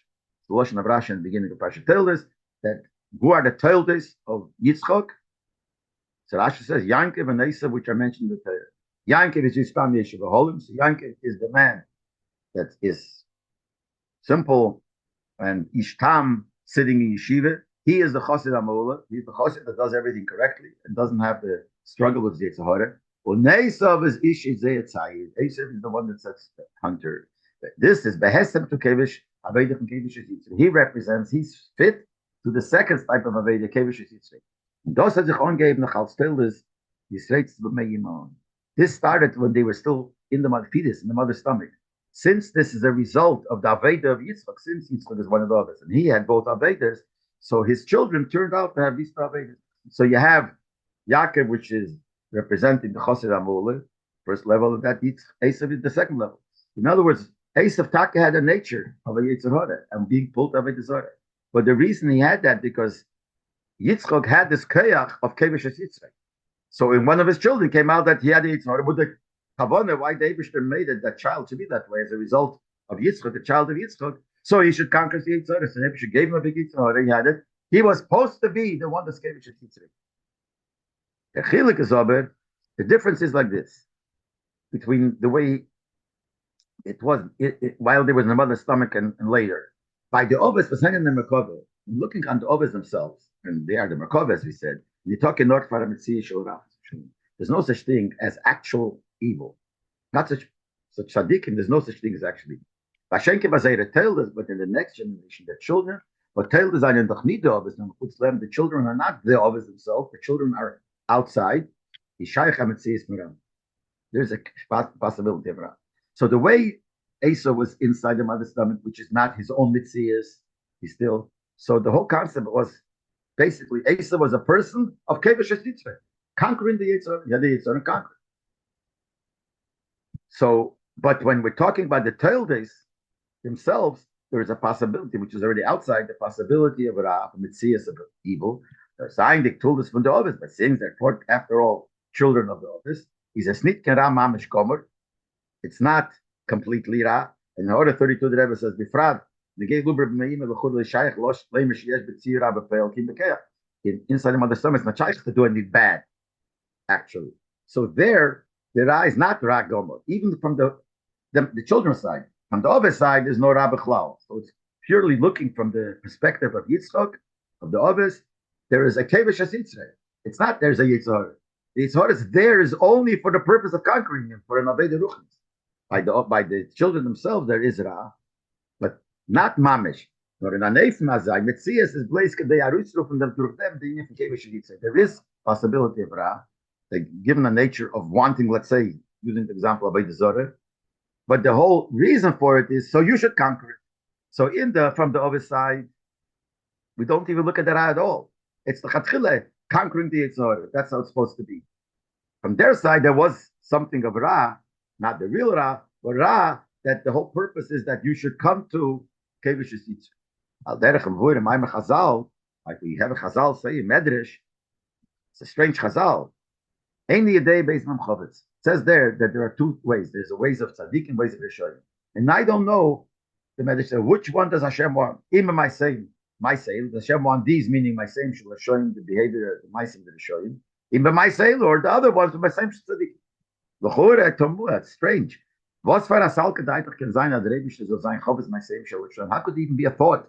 The Lashon of Rashi in the beginning of Parsha Toldos, that who are the Toldos of Yitzchak? So Rashi says Yankov and Esav, which are mentioned in the Torah. Yankov is Yistam Yeshiva Holim. So Yankov is the man that is simple and Ishtam sitting in yeshiva. He is the Chosid Amola. He's the Chosid that does everything correctly and doesn't have the struggle with Yitzhahara. Well, Nesav is Ish Zeyatzayid. Esav is the one that sets the hunter. This is Behesem to Kevish, Aveda from Kevish Yitzhak. He represents, he's fit to the second type of Aveda, Kevish Yitzhak. Das hat sich angegeben, nach als Toldos, this started when they were still in the fetus, in the mother's stomach. Since this is a result of the Aveda of Yitzchak, since Yitzchak is one of the others, and he had both Avedas, so his children turned out to have these two Avedas. So you have Yaakov, which is representing the Chosid Amole, first level of that, Esav is the second level. In other words, Esav Taka had a nature of a Yitzhahara and being pulled of a desire. But the reason he had that because Yitzchak had this keach of Kevish Yitzchak. So in one of his children came out that he had a Yitzhahara. But the Kavanah, why David made it that child to be that way as a result of Yitzchak, the child of Yitzchak, so he should conquer the Yitzhahara. So David gave him a big Yitzhahara, he had it. He was supposed to be the one that's Kevish Yitzchak. The chilik is aber, the difference is like this between the way it was while there was in the mother's stomach and later. By the Ovis was hanging in the Merkava, looking on the Ovis themselves, and they are the Merkava, as we said. You talk in North there's no such thing as actual evil. Not such tzaddikim, there's no such thing as actually. But in the next generation, their children, but the children are not the Ovis themselves, the children are outside. There's a possibility of that. So the way Asa was inside the mother's stomach, which is not his own mitzias, he's still. So the whole concept was basically Asa was a person of Kevish Yitzchak, conquering the Yitzhak, the Yitzhak and conquering. So, but when we're talking about the Toldos themselves, there is a possibility, which is already outside the possibility of a mitzias of evil. They're saying the Toldos from the Ovis, but since they're after all children of the Ovis, he's a snit kera mamish gomer. It's not completely ra. In order 32, the Rebbe says, "Bifrad the gay luber b'meim elachud leishayich losh leimer sheyesh b'tzira b'peil kim b'keach." Inside the mother's stomach, it's not shaykh to do anything bad. actually. So there, the Ra is not Ra Gomer. Even from the children's side. From the other side, there's no Ra Bechlal. So it's purely looking from the perspective of Yitzchak, of the others. There is a Kevish Yitzchak. It's not there's a Yitzhar. The Yitzhar is there is only for the purpose of conquering him, for an Aveda Ruchnis. By the children themselves, there is Ra, but not Mamish. Nor in Aneifim Azai, Metzias is Blaze Kadei Arutzru from them through them, the Yin Kevish Yitzchak. There is possibility of Ra, given the nature of wanting, let's say, using the example of Aveda Zorah, but the whole reason for it is so you should conquer it. So from the other side, we don't even look at that at all. It's the Chatchile conquering the Yitzhar. That's how it's supposed to be. From their side, there was something of Ra, not the real Ra, but Ra, that the whole purpose is that you should come to Kevish Yitzhar. Al derech v'hurim ma'im Chazal, like we have a Chazal say in Medrash, it's a strange Chazal. Ain't a day based on Chavetz. It says there that there are two ways. There's a ways of tzaddik and ways of Rishonim. And I don't know, the Medrash says, which one does Hashem want? Even my same. Does Hashem want these, meaning my same should show him the behavior of my same to show him. Even my same, or the other ones, my same tzaddik. That's strange. Was for a Salke Deitach can sein, that the Rebbe soll sein, Chavetz my same shall show him. How could it even be a thought?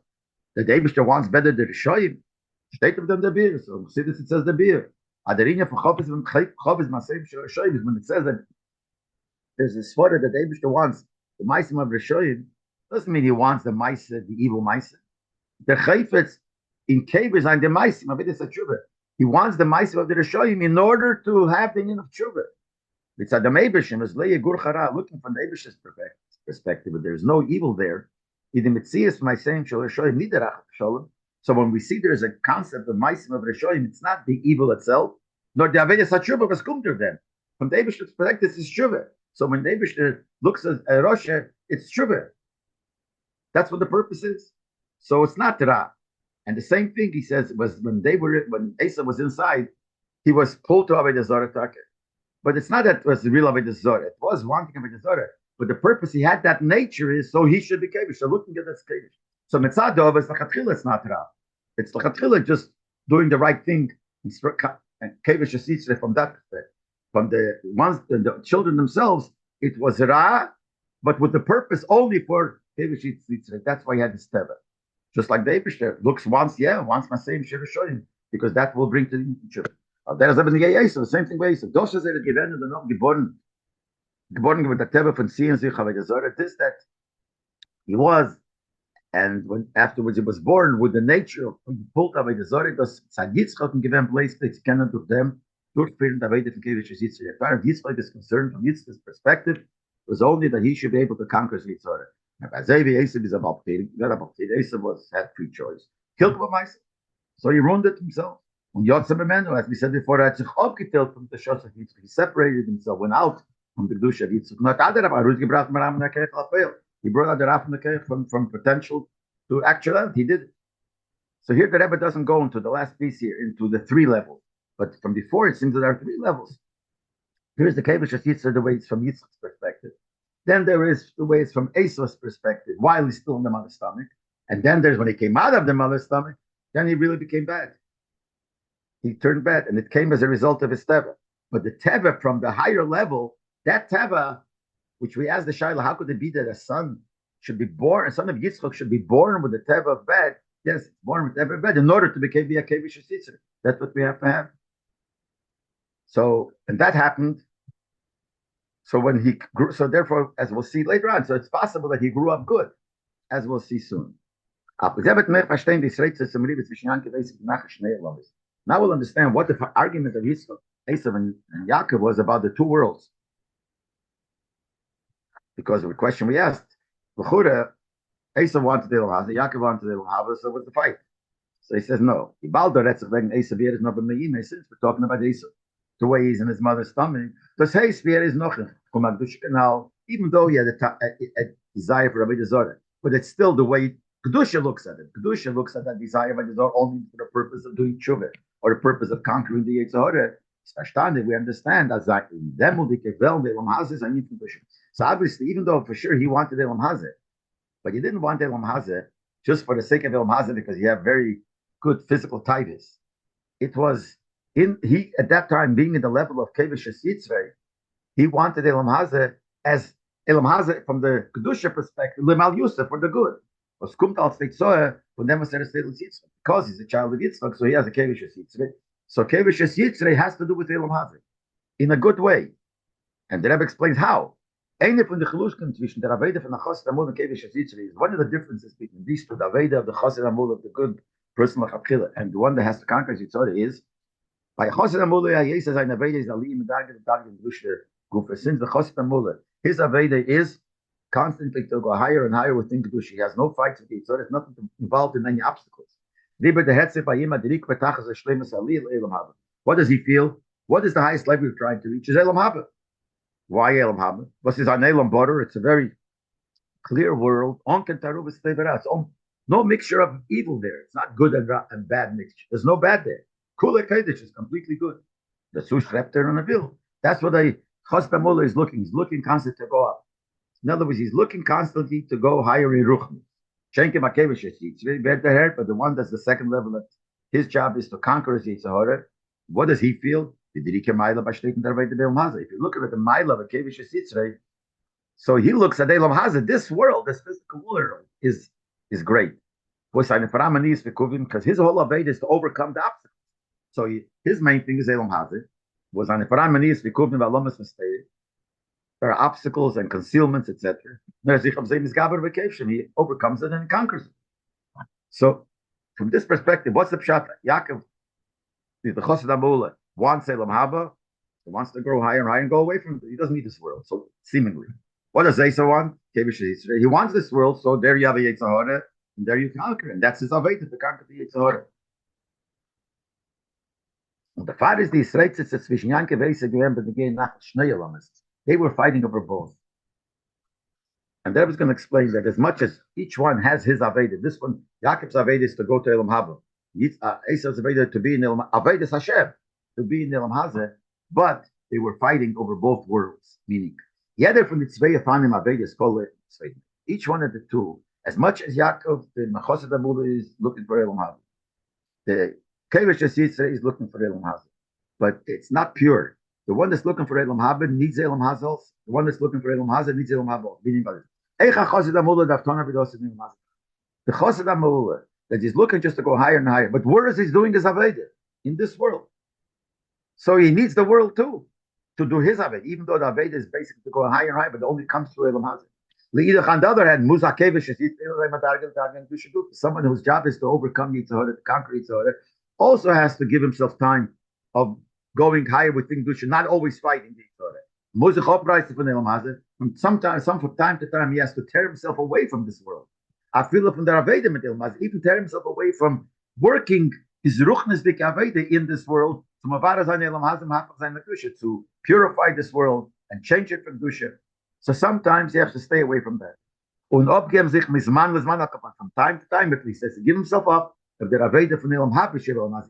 The Rebbe wants better the Rishonim. State of them the beer. So see this, it says the beer. Aderinya for Chavetz Masem Shoyim is when it says that there's a sweater that Eibishter wants the Maisim of Rishoyim. Doesn't mean he wants the Maisa, the evil Maisa. The Chayfetz in Kabers and the Maisim of it is a Tshuva. He wants the Maisim of the Rishoyim in order to have the end of Tshuva. It's a Eibishim as Leia Gurchara looking from the Eibishter's perspective, but there's no evil there. Either Mitzias Maisem Shoyim Niderach Shalom. So when we see there's a concept of Maisim of Rishoyim, it's not the evil itself, nor the Avedas HaTshuva was come to them. From the Eibishter's perspective, it's Tshuva. So when the Eibishter looks at Roshe, it's Tshuva. That's what the purpose is. So it's not Ra. And the same thing he says was when Asa was inside, he was pulled to Avedas Zorah Taka. But it's not that it was the real Avedas Zorah. It was wanting Avedas Zorah. But the purpose he had that nature is so he should be Kevish. So looking at that Kevish. So Mitzadov is Lachatchila, it's not Ra. It's Lachatchila just doing the right thing and Kevish Yitzchak from that perspective. From the ones, the children themselves, it was Ra, but with the purpose only for Kevish Yitzchak. That's why he had this teva. Just like the Eibishter looks wants my same Shirashoyim, because that will bring to the future. There's the same thing way. So Dosha said that given the not geboren with the teva from seeing sich this that he was. And when afterwards he was born with the nature of pulled away the Zorah, das Yitzchak and given place to cannot of them, durchführen the way that Kevish Yitzchak. As far as Yitzchak is concerned, from Yitzchak's perspective, was only that he should be able to conquer Yitzchak. Azevi Esav is about feeding. Esav had free choice. Killed by myself. So he ruined it himself. When Yotzim Emenu, as we said before, had sich abgeteilt from the Shos of Yitzchak. He separated himself, went out from the Kedusha of Yitzchak. Not other Aruz gebracht Maram Nakech Lafel. He brought out the Raf Nakech from potential to actuality. He did it. So here the Rebbe doesn't go into the last piece here, into the three levels. But from before it seems that there are three levels. Here's the Kevish Yitzchak, the way it's from Yitzchak's perspective. Then there is the way it's from Esau's perspective, while he's still in the mother's stomach. And then there's when he came out of the mother's stomach, then he really became bad. He turned bad, and it came as a result of his teva. But the teva from the higher level, that teva, which we asked the Shaila, how could it be that a son should be born, a son of Yitzchak should be born with the teva of bad? Yes, born with teva of bad in order to become a Kevish Yitzchak. That's what we have to have. So, and that happened. So when he grew, so therefore, as we'll see later on, so it's possible that he grew up good, as we'll see soon. Now we'll understand what the argument of Esav and Yaakov was about the two worlds. Because of the question we asked, Esav wanted the Elam Yaakov wanted the Elam so what's the fight? So he says no. Since we're talking about Esav, the way he's in his mother's stomach, because hey, Spear is nothing. Even though he had a desire for Rabbi Zorah, but it's still the way Kedusha looks at it. Kedusha looks at that desire of Rabbi Zorah only for the purpose of doing tshuva or the purpose of conquering the Yetzirah. We understand as that them will be Elam Hazeh. So obviously, even though for sure he wanted Elam Hazeh, but he didn't want Elam Hazeh just for the sake of Elam Hazeh because he had very good physical tivus. It was He at that time being in the level of Kevish Yitzrei, he wanted Elam Hazeh as Elam Hazeh from the Kedusha perspective, Lemal Yusuf for the good. Was kommt als Tzoya von dem was Yitzrei because he's a child of Yitzchak, so he has a Kevish Yitzrei. So Kevish Yitzrei has to do with Elam Hazeh in a good way, and the Rebbe explains how. Eine von the Chelushkim zwischen der Aveda von the Chassid Amul and Kevish Yitzrei is one of the differences between these two, the Aveda of the Chassid Amul of the good person L'Chapchila, and the one that has to conquer Yitzrei is by Chassid Amul. Yes, as I Aveda is Ali Medargin Gusher Gufer. Since the Chassid Amul, his Aveda is constantly to go higher and higher within Kedusha. He has no fights with Yitzrei. There's nothing involved in any obstacles. What does he feel? What is the highest level you're trying to reach? Is Elam Haba. Why Elam Haba? What's his Elam border? It's a very clear world. No mixture of evil there. It's not good and bad mixture. There's no bad there. Kula Kedesh is completely good. The Sush there on the bill. That's what a Chassid Mullah is looking. He's looking constantly to go up. In other words, he's looking constantly to go higher in Ruchni. Shenke Makevish it's very bad to hurt, but the one that's the second level, that his job is to conquer his Yitzhahara. What does he feel? If you look at the Maila of Kevish Yitzrei, so he looks at Elam Hazeh. This world, this physical world, is great. Because his whole aved is to overcome the obstacles. So his main thing is Elam Hazeh. Was on the there are obstacles and concealments, etc. He overcomes it and he conquers it. So, from this perspective, what's the pshat? Yaakov, the Chassid Amula, wants Elam Haba, he wants to grow higher and higher and go away from it. He doesn't need this world. So, seemingly, what does Esau want? He wants this world, so there you have a Yitzhahara, and there you conquer, and that's his aveda to conquer the Yitzhahara. And the fact is, the Yisrael sits zwischen Yankov and Esau gewesen nach Schnee. They were fighting over both. And that was going to explain that as much as each one has his Aveda, this one, Yaakov's Aveda is to go to Elam Haba. Esau's Aveda to be in Elam Aveda Hashem, to be in Elam Hazeh, but they were fighting over both worlds, meaning, Yeder from the Tzvei Afanim Aveda is called Tzvei. Each one of the two, as much as Yaakov, the Chassid Amul is looking for Elam Haba, the Kevish Yitzrei is looking for Elam Hazeh, but it's not pure. The one that's looking for Elam Haba needs Elam Hazeh. The one that's looking for Elam Hazeh needs Elam Haba. Meaning, the Chassid Amul that is looking just to go higher and higher. But where is he doing his Aveda? In this world. So he needs the world too to do his Aveda, even though the Aveda is basically to go higher and higher, but it only comes through Elam Hazeh. On the other hand, someone whose job is to overcome Yitzhahara, to conquer Yitzhahara, also has to give himself time of going higher within Dusha, not always fighting the Yitzhahara. From time to time, he has to tear himself away from this world. Even tear himself away from working his ruchnisdik aveda in this world to purify this world and change it from Dusha. So sometimes he has to stay away from that. From time to time, at least, he has to give himself up of the aveda from Elam Haba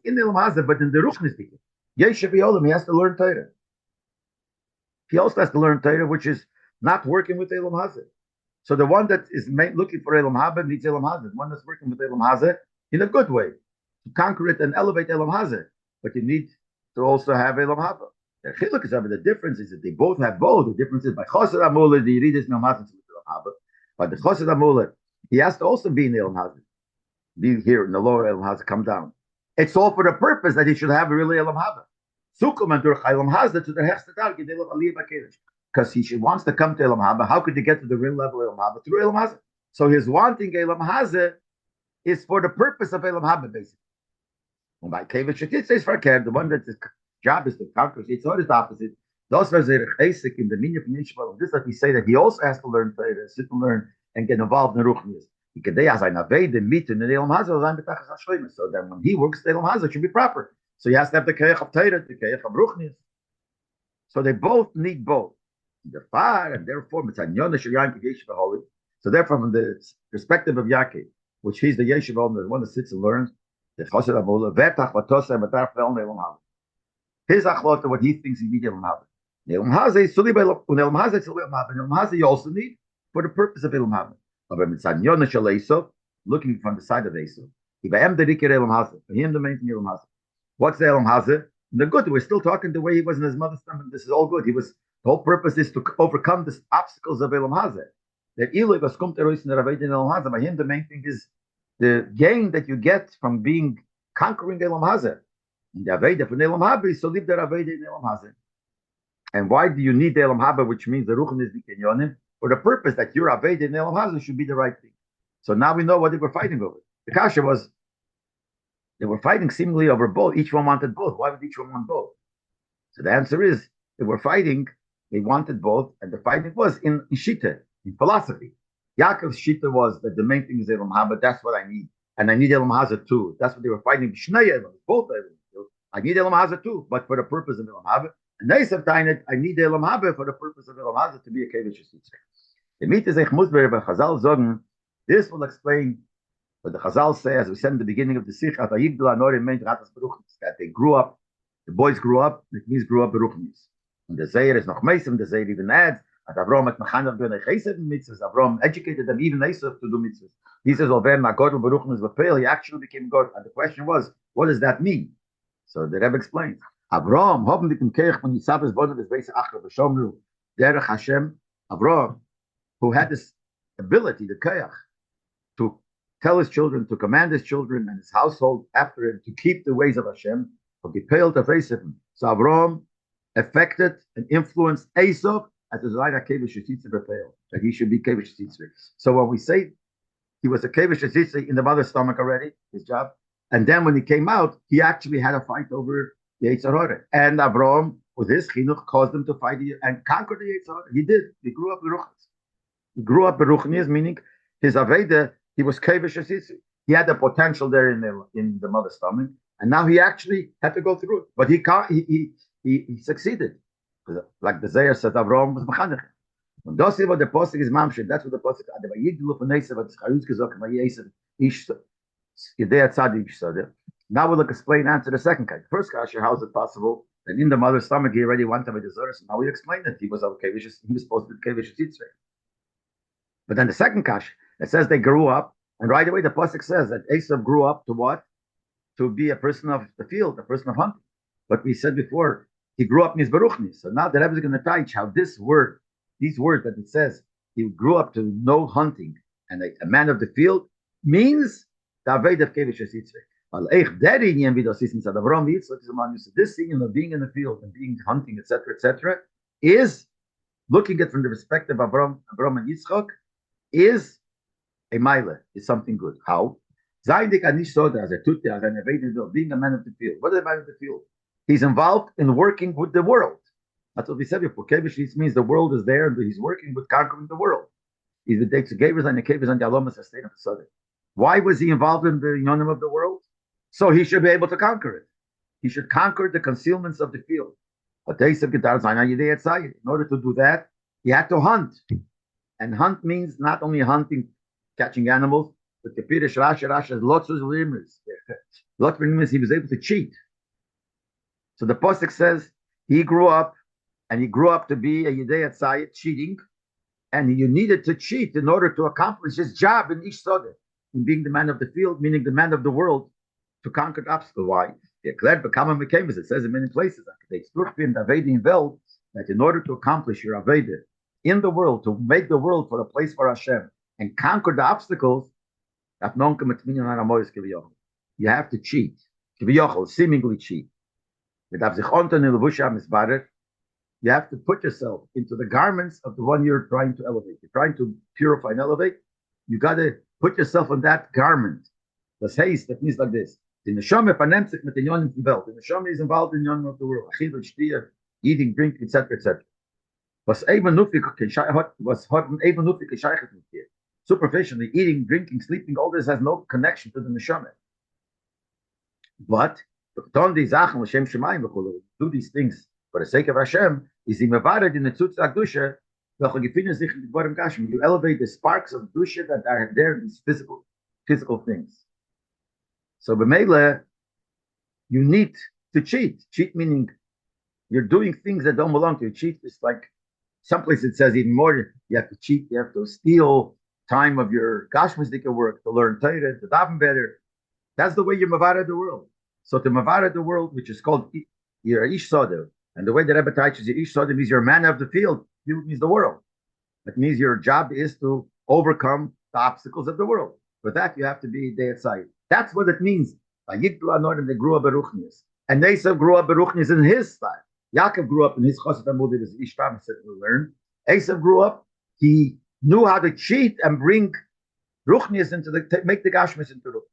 in Elam Hazeh, but in the ruchnisdik. He has to learn Torah. He also has to learn Torah, which is not working with Elam Hazeh. So the one that is looking for Elam Haba needs Elam Hazeh. The one that's working with Elam Hazeh in a good way, to conquer it and elevate Elam Hazeh. But you need to also have Elam Haba. The difference is that they both have both. The difference is by Chassid Amula, the Yirid is no Elam Haba. But the Chassid Amula, he has to also be in Elam Hazeh. Be here in the lower Elam Hazeh, come down. It's all for the purpose that he should have a really Elam Haba. Because he wants to come to Elam Haba. How could he get to the real level of Elam Haba? Through Elam Hazeh. So his wanting Elam Hazeh is for the purpose of Elam Haba, basically. And by Kevish Yitzrei is for the one that's his job is to conquer. It's always the opposite. Those are the basic in the meaning of Yishmael. This that we say that he also has to learn Torah, sit and learn and get involved in Ruchnius. So then when he works, the Elam Hazeh should be proper. So he has to have the Keich of Torah, the Keich of Ruchnius. So they both need both. The fire, and therefore, so therefore, from the perspective of Yaakov, which he's the Yeshiva, the one that sits and learns, the Chassid Amula, his achlot, what he thinks he needs Elam Haba. Elam Hazeh, you also need for the purpose of Elam Haba. Looking from the side of Esau. For him, the main thing Elam Hazeh. What's the Elam Hazeh? The good, we're still talking the way he was in his mother's stomach. This is all good. The whole purpose is to overcome the obstacles of Elam Hazeh. That Iloi was kommt in der Aved in Elam Hazeh. By him, the main thing is the gain that you get from being conquering Elam Hazeh. In the Aved from Elam Hazeh, so live the Aved in Elam Hazeh. And why do you need the Elam Hazeh, which means the Ruchim is the Kenyonim, for the purpose that your Aved in Elam Hazeh should be the right thing. So now we know what they were fighting over. The Kasha was they were fighting seemingly over both. Each one wanted both. Why would each one want both? So the answer is they were fighting. They wanted both, and the fighting was in Shita, in philosophy. Yaakov's Shita was that the main thing is Elam Haba. That's what I need, and I need Elam Haza too. That's what they were fighting. Both Elam. I need Elam Haza too, but for the purpose of Elam Haba. And they said, I need Elam Haba for the purpose of Elam Haza to be a Kevish Yitzchak. The meat is Musber by Chazal Zogen. This will explain what the Chazal say, as we said in the beginning of the Sikha, that they grew up, the boys grew up, it means grew up Beruchnis. And the Zeir is noch Meisem, the Zeir even adds, that Avram at Mechanav ben Echesed mitzvahs, Avram educated them, even Esav, to do mitzvahs. He says, Over Magodel Beruchnis Vapel, he actually became God. And the question was, what does that mean? So the Rebbe explains, Avram, hoben mit dem Keich von Yisav's Bonne des Beis Achra V'Shomru, Derech Hashem, Avram, who had this ability, the Keich, to tell his children, to command his children and his household after him to keep the ways of Hashem, to be pale to face him. So Avram affected and influenced Esau as his line of Kevish Yitzchak, that he should be Kevish Yitzchak. So when we say he was a Kevish Yitzchak in the mother's stomach already, his job, and then when he came out, he actually had a fight over the Yetzer Hara. And Avram, with his chinuch, caused him to fight and conquer the Yetzer Hara. He did. He grew up Beruchnis. He grew up Beruchnis, meaning his Aveda, he was Kevish Yitzchak. He had the potential there in the mother's stomach, and now he actually had to go through it. But he succeeded. Like the Zayar said, Avram was Mechanech. And that's what the Pasuk is Mamshir. That's what the Pasuk is. Now we'll explain answer the second kind. First kasha, how is it possible that in the mother's stomach he already wanted to be deserted? So now we explain that he was supposed to be Kevish Yitzchak. But then the second kasha, it says they grew up, and right away the Pasuk says that Esau grew up to what? To be a person of the field, a person of hunting. But we said before, he grew up in his Baruchni. So now the Rebbe is going to teach how these words that it says he grew up to know hunting and a man of the field means the Aved of Kevish Yitzchak. This thing of being in the field and being hunting, etc., is looking at from the perspective of Avram and Yitzchak, is a mile, is something good. How? Being a man of the field. What is a man of the field? He's involved in working with the world. That's what we said before. Kevish means the world is there, and he's working with conquering the world. He's the Deitz Gavers and the Kavers and the Alomas of the Southern. Why was he involved in the Yonim of the world? So he should be able to conquer it. He should conquer the concealments of the field. In order to do that, he had to hunt. And hunt means not only hunting, catching animals, but the Pirish Rash has lots of limits. Lots of limits, he was able to cheat. So the Pasuk says he grew up, and he grew up to be a Yidei Atzayit, cheating, and you needed to cheat in order to accomplish his job in Ish Sodeh, in being the man of the field, meaning the man of the world, to conquer the obstacle. Why? It says in many places that in order to accomplish your Aveda in the world, to make the world for a place for Hashem and conquer the obstacles, you have to cheat. Seemingly cheat. You have to put yourself into the garments of the one you're trying to elevate. You're trying to purify and elevate. You got to put yourself in that garment. Das heißt, that means like this. The neshama vernimmt sich mit den Yonim von Welt. The neshama is involved in the Yonim of the world. Achil, Shtia, eating, drinking, etc., etc. Superficially, eating, drinking, sleeping, all this has no connection to the neshama. But do these things for the sake of Hashem, is in the Tzutz HaKdusha, you elevate the sparks of Dusha that are there, these physical things. So b'meila, you need to cheat. Cheat meaning you're doing things that don't belong to you. Cheat is like, someplace it says even more, you have to cheat, you have to steal time of your Gashmisdika work to learn Torah, to daven better. That's the way you mavara the world. So to mavara the world, which is called you're a ish soder. And the way the Rebbe teaches you, ish soder means you're a man of the field. Field means the world. That means your job is to overcome the obstacles of the world. For that, you have to be there outside. That's what it means. They grew up Beruchnius. And Esav grew up Beruchnius in his style. Yaakov grew up in his Chosset Amud, as Ishtam said to learn. Esav grew up, he knew how to cheat and bring Ruchnius into make the Gashmis into Ruch.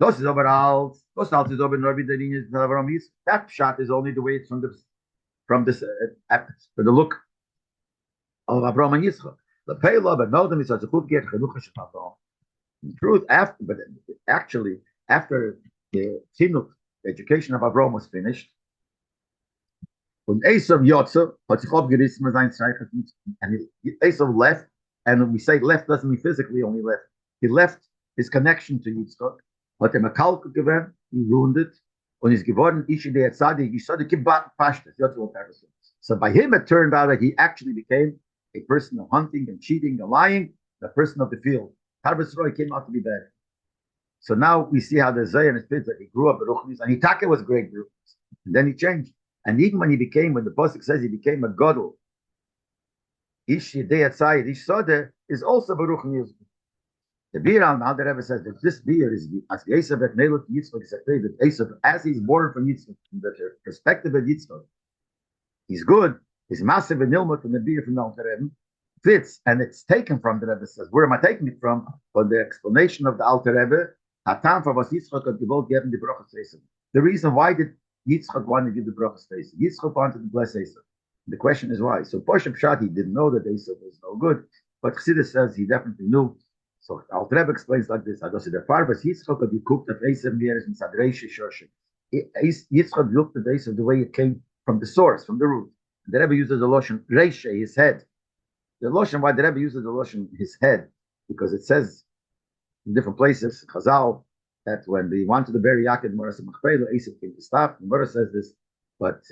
Das ist aber alt. Das alt ist aber nur wie der Linie Avram Yitzchak. That shot is only the way it's from the look of Avram and Yitzchak. The Pela, but no, them is a good get Chenuch Avram. In truth, after the Chinuch, the education of Avram was finished, when Esav Yotze hat sich abgerissen mit seinem Zeichen, and Esav left, and when we say left doesn't mean physically only left. He left his connection to Yitzchak, hat a Kalk given, he ruined it, and he's geworden, Ishi de Tzadi, Yisod Kibat Pashtas, so by him it turned out that he actually became a person of hunting and cheating and lying, the person of the field. Harbis Roy came out to be bad. So now we see how the Zay and his kids, that he grew up at Ruchnis, and Hitake was great Ruchnis. And then he changed. And even when the Pasuk says he became a Godel, Ish Yedei Atzayid, Ish Sodeh, is also Baruch Niyuz. The beer now the Rebbe says that this beer is as Esav at Nelot Yitzchak is that Esav, as he's born from Yitzchak, from the perspective of Yitzchak, he's good. He's massive and Nilmut from the beer from the Alter Rebbe fits, and it's taken from the Rebbe says. Where am I taking it from? From the explanation of the Alter Rebbe. Hatam for was Yitzchak had gewollt geben the brachas Esav. The reason why did Yitzchak want to give the brachas Esav? Yitzchak wanted to bless Esav. The question is why. So Poshem Pshat, he didn't know that Esav was no good, but Chassidus says he definitely knew. So Alter Rebbe explains like this: Ados the farvas Yitzchak had cooked at Esav years in Sadreish Shoshim. Yitzchak looked at Esav the way it came from the source, from the root. The Rebbe uses the lotion Reisha, his head. The lotion, why the Rebbe uses the lotion his head, because it says in different places, Chazal, that when they wanted to bury Yaakov in Moras Machpelah, Esav came to stop. The Moras says this, but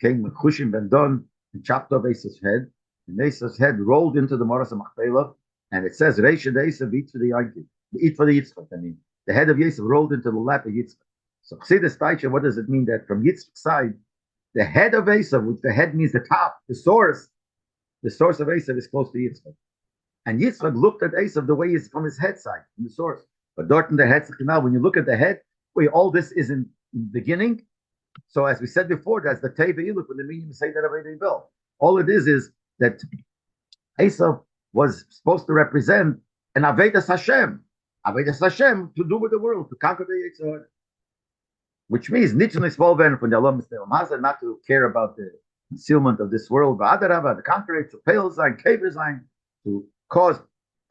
came with Chushim ben Don and chopped off Esav's head, and Esav's head rolled into the Moras Machpelah, and it says Reisha de Esav eat for the Yankiv, eat for the Yitzchak. I mean, the head of Esav rolled into the lap of Yitzchak. So Chassidus Taicha, what does it mean that from Yitzchak's side, the head of Esav, which the head means the top, the source of Esav is close to Yitzchak. And Yitzchak looked at Esav the way he's from his head side, from the source. But dort in the head, now when you look at the head, all this is in the beginning. So as we said before, that's the Teva Iluk when the meaning say that Aveda Bel. All it is that Esav was supposed to represent an Avedas Hashem. Avedas Hashem to do with the world, to conquer the Yitzchak. Which means not to care about the concealment of this world, but to conquer it, to pale sein, kever sein, to cause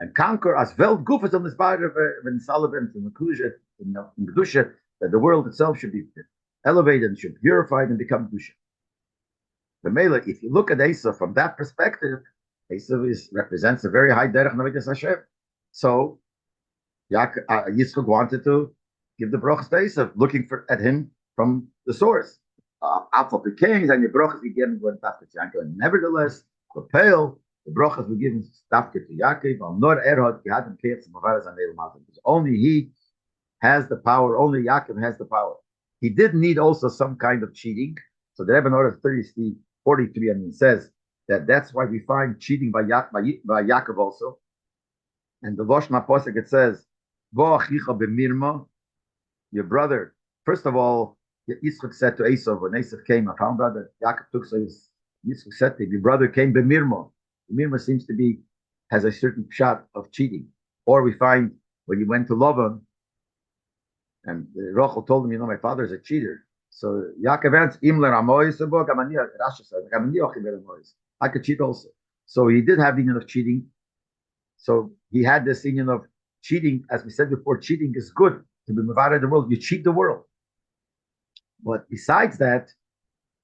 and conquer as Welt Gufas on this body of Sullivan in Kedusha, that the world itself should be elevated and should be purified and become Kedusha. But Mela, if you look at Esav from that perspective, Esav represents a very high derech Navidas Hashem. So Yitzchak wanted to give the brachas to Esav, looking at him from the source. Alpha became and the brachas we given were Tafka to Yaakov. Nevertheless, the pale, the brachas were given Tafka to Yaakov. Nor Erhot Gehadim Keitz Mavaras Anel Mazim. Only he has the power. Only Yaakov has the power. He did need also some kind of cheating. So the Rebbe in order 43 says that that's why we find cheating by Yaakov also. And the Loshna Posek it says, Bo achicha b'mirma, your brother. First of all, Yitzchak said to Esav, when Esav came, I found out that Yaakov took, so Yitzchak said to him, your brother came b'mirma. B'mirma seems to be, has a certain shot of cheating. Or we find when he went to Lavan, and Rachel told him, my father is a cheater. So Yaakov answered, Rashi says, I could cheat also. So he did have the union of cheating. So he had this union of cheating. As we said before, cheating is good. To be mavara the world, you cheat the world. But besides that,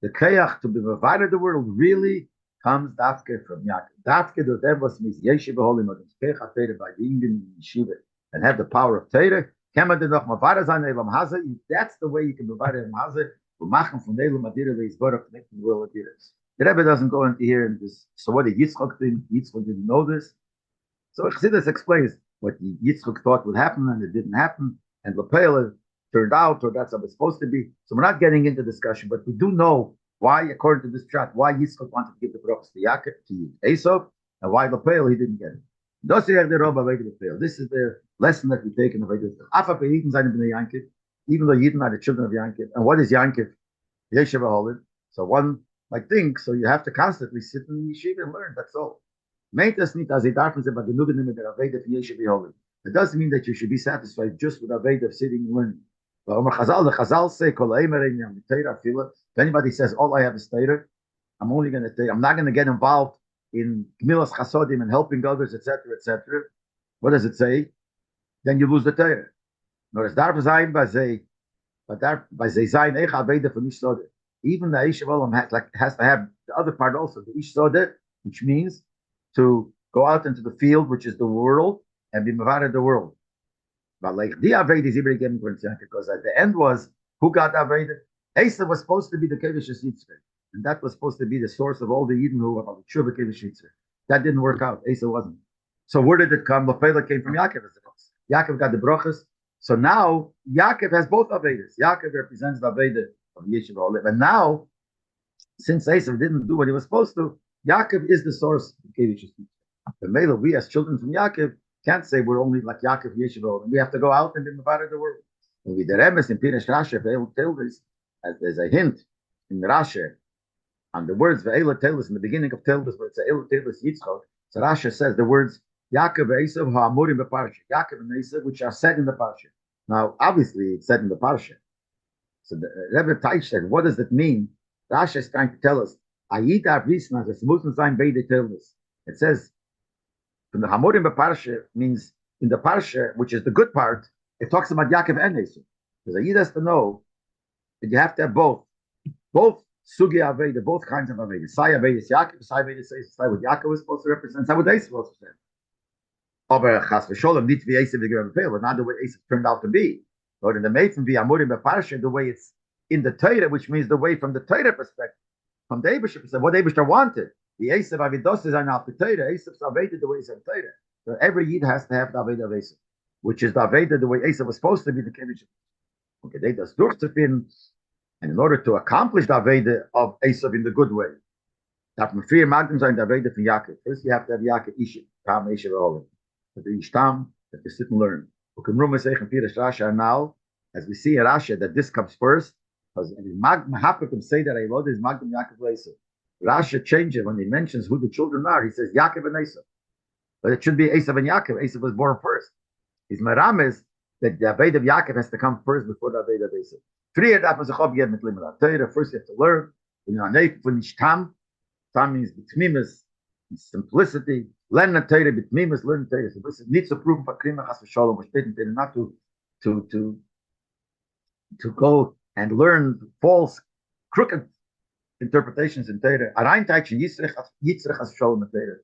the kayach to be mavara the world really comes dafke from Yaakov. Dafke the devos means yeshiva holy modim kayach by being in yeshiva and have the power of Torah. That's the way you can provide it. The Rebbe doesn't go into here and this. So what did Yitzchak think? Yitzchak didn't know this. So Chassidus explains what Yitzchak thought would happen and it didn't happen. And Lepela, turned out, or that's how it's supposed to be. So we're not getting into discussion, but we do know why, according to this chart, why Yitzchak wanted to give the brachas to Yaakov, to Esau, and why Lepel he didn't get it. This is the lesson that we take in the Vedas. Even though Yidden are the children of Yankov. And what is Yankov? Yeshiva Holid. So one might think, so you have to constantly sit in the yeshiva and learn, that's all. It doesn't mean that you should be satisfied just with Aveda of sitting and learning. The Chazal say, if anybody says, all I have is Torah, I'm not going to get involved in Gmilas Chasodim and helping others, etc., etc. What does it say? Then you lose the Torah. Nor darf sein bei sei sein ich Aveda von Ish Sodeh. Even the Ish Olam has to have the other part also, the Ish Sodeh, which means to go out into the field, which is the world, and be Mavada the world. But like the Aveda is even getting because at the end was who got Aveda? Asa was supposed to be the Kevish Yitzchak, and that was supposed to be the source of all the Yidden who were about the Tshuva Kevish Yitzchak. That didn't work out. Asa wasn't. So where did it come? Lepela came from Yaakov. Yaakov got the brachas. So now Yaakov has both Avedas. Yaakov represents the Aveda of Yeshiva Olev. And now, since Esav didn't do what he was supposed to, Yaakov is the source of Kevish Yitzchak. The Mela, we as children from Yaakov can't say we're only like Yaakov Yeshiva Olev. We have to go out and be Mavada of the world. And we der emes in Pirish Rashi, Toldos, as there's a hint in Rashi on the words Ve'ela Toldos in the beginning of Toldos, where it's Ve'ela Toldos Yitzchak. So Rashi says the words Yaakov Esav ha'amurim b'parsha. Yaakov and Esav, which are said in the parsha. Now, obviously, it's said in the parsha. So the Rebbe Teich said, what does it mean? Rashi is trying to tell us. Ayida Avrisna, the Muslim sign Beide Toldos. It says from the hamurim b'parsha means in the parsha, which is the good part. It talks about Yaakov and Esav. Because Ayida has to know that you have to have both sugi Aveda, both kinds of Aveda. Sai Aveda is Yaakov, Sai Aveda is Sai what Yaakov is supposed to represent, Sai what Esav is supposed to say. Aber Chas v'Sholem need to be Esav v'Gerav Pei, but not the way Esav turned out to be. But in the Meitzim v'Amurim v'Parsha, the way it's in the Torah, which means the way from the Torah perspective, from the Eibusher perspective, what Eibusher wanted. The Esav Avidos is on the Torah, Esav's Aveda the way it's in Torah. So every Yid has to have the Aveda of Esav, which is the Aveda the way Esav was supposed to be the Kevish. Okay, they does durchzufinden, and in order to accomplish the Aveda of Esav in the good way, that Mefir Magdim sein the Aveda from Yaakov. First you have to have Yaakov Ishim, Tam Eshav Olim. The Ishtam, that you sit and learn. And now, as we see in Rashi, that this comes first, because Mahapakim say that Elod is Magdim Yaakov Esav. Rashi changes when he mentions who the children are. He says Yaakov and Esav. But it should be Esav and Yaakov. Esav was born first. His Maram is that the Aved of Yaakov has to come first before the Aved of Esav. First you have to learn. Tam means betmimus, simplicity. Learn the Torah, betmimus, learn the Torah. So this needs to prove for Krima Chas v'Sholom, not to go and learn false, crooked interpretations in Torah.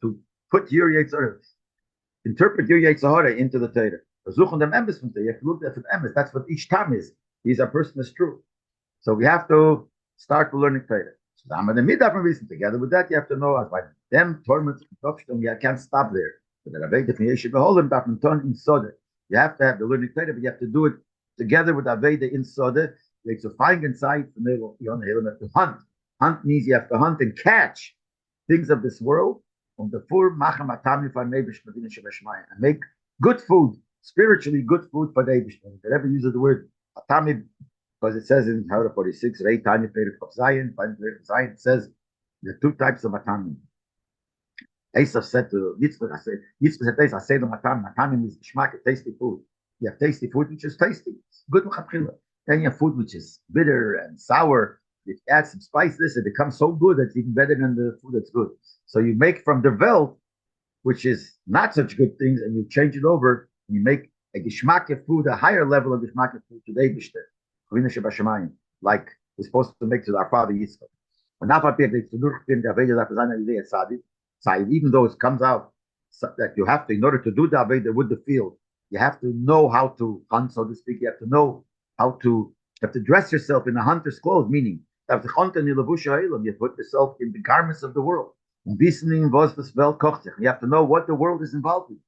To put your Yetzirah, interpret your Yetzirah into the Torah. You have to look at the emes. That's what each time is. He's a person is true. So we have to start learning Torah. So together with that, you have to know as by them torments, you can't stop there. You have to have the learning Torah, but you have to do it together with Aveda in Soda. To find inside to hunt. Hunt means you have to hunt and catch things of this world. And make good food, spiritually good food for the Eibush. If ever uses the word atami, because it says in Torah 46, it says there are two types of atami. Esav said to Yitzchak, I say to Matami means shmak, tasty food. You have tasty food which is tasty, it's good. Then you have food which is bitter and sour. If you add some spice, it becomes so good that it's even better than the food that's good. So you make from the vel, which is not such good things, and you change it over, and you make a gishmake food, a higher level of gishmake food today, like we're supposed to make to our father Yitzchak. Even though it comes out that you have to, in order to do the Aveda with the field, you have to know how to hunt, so to speak. You have to know you have to dress yourself in a hunter's clothes, meaning you put yourself in the garments of the world. You have to know what the world is involved with,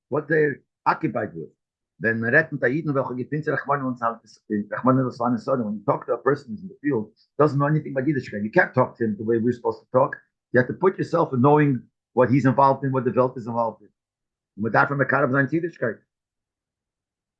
what they're occupied with. When we retten Taiden, welche Gepinze Rachmanu und Rachmanu Laswan Son, when you talk to a person who's in the field, doesn't know anything about Yiddishkeit, you can't talk to him the way we're supposed to talk. You have to put yourself in knowing what he's involved in, what the Welt is involved in. And with that, from Mekarev sein Yiddishkeit.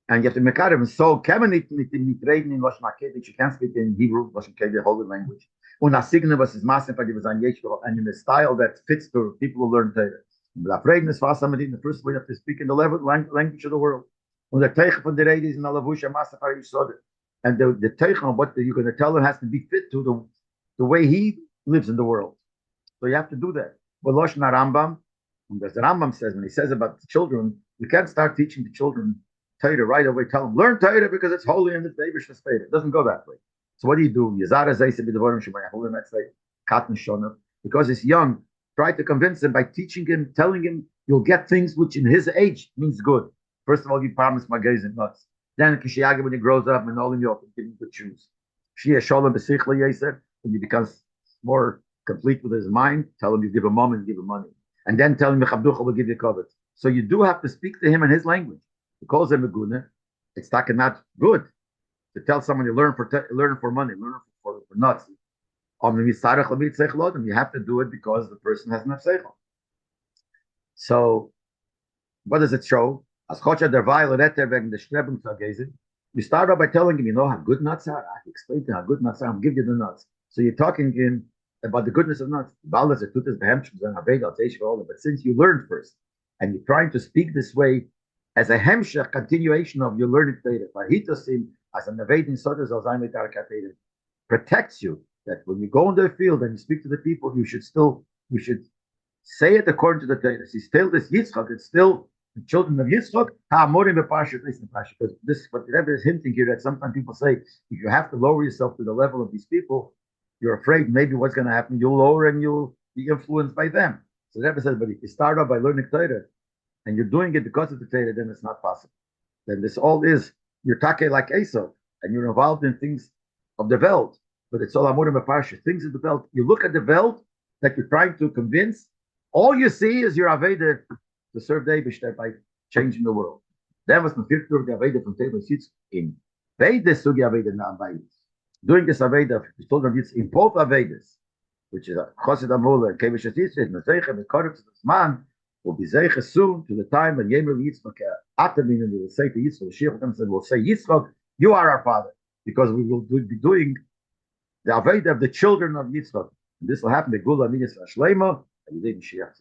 And you have to Mekarev. So, can man nicht reden in Lashon HaKodesh, you can't speak in Hebrew, Lashon HaKodesh, holy language. Und a signal was is massive, and in a style that fits to people who learn Torah. But reden is fast somebody in the first way you have to speak in the language of the world. And the Teichen von der Rede is in Alavusha Masafar Yisod. And the Teichen of what you're going to tell him has to be fit to the way he lives in the world. So you have to do that. But Lashon Rambam, and as the Rambam says, when he says about the children, you can't start teaching the children Torah right away. Tell them, learn Torah because it's holy and it's Davish Torah. It doesn't go that way. So what do you do? Because he's young, try to convince him by teaching him, telling him you'll get things which in his age means good. First of all, you promise magazine and nuts. Then Kishiyaga, when he grows up, and all in you give him good shoes. Shia Shalom Besichla Yeser, when he becomes more complete with his mind, tell him you give him mom and give him money. And then tell him Mechabducha will give you covet. So you do have to speak to him in his language. He calls him a guna. It's not good to tell someone you learn for money, learn for nuts. You have to do it because the person has enough seichel. So, what does it show? You start off by telling him, you know how good nuts are? I explain to him how good nuts are. I'll give you the nuts. So you're talking to him about the goodness of nuts. But since you learned first, and you're trying to speak this way as a hemshech continuation of your learned data, as an evading sodas protects you, that when you go in the field and you speak to the people, you should say it according to the Torah. See, still this Yitzchak, it's still the children of Yitzchak. Because this, what the Rebbe is hinting here, that sometimes people say, if you have to lower yourself to the level of these people, you're afraid maybe what's going to happen, you'll lower and you'll be influenced by them. So the Rebbe says, but if you start off by learning Torah, and you're doing it because of the Torah, then it's not possible. Then this all is, you're take like Esau, and you're involved in things of the Welt, but it's all Amurim Parsha, things of the Welt. You look at the Welt that you're trying to convince, all you see is your Aveda to serve the Eibishter by changing the world. That was the fifth of the Aveda from Table Sitz in Vedas Sugi Aveda Na'avayis. Doing this Aveda, we told them it's in both Avedas, which is Chosid Amula, and Kevish Yitzchak, Meseicha, and Korach, man, will be zeicha soon to the time when Yemer Yitzchak Atamin and will say to Yitzchak, Shir will say, Yitzchak, you are our father, because we will be doing the Aveda of the children of Yitzchak. And this will happen, the Gula Minas Ashlema, and you didn't share.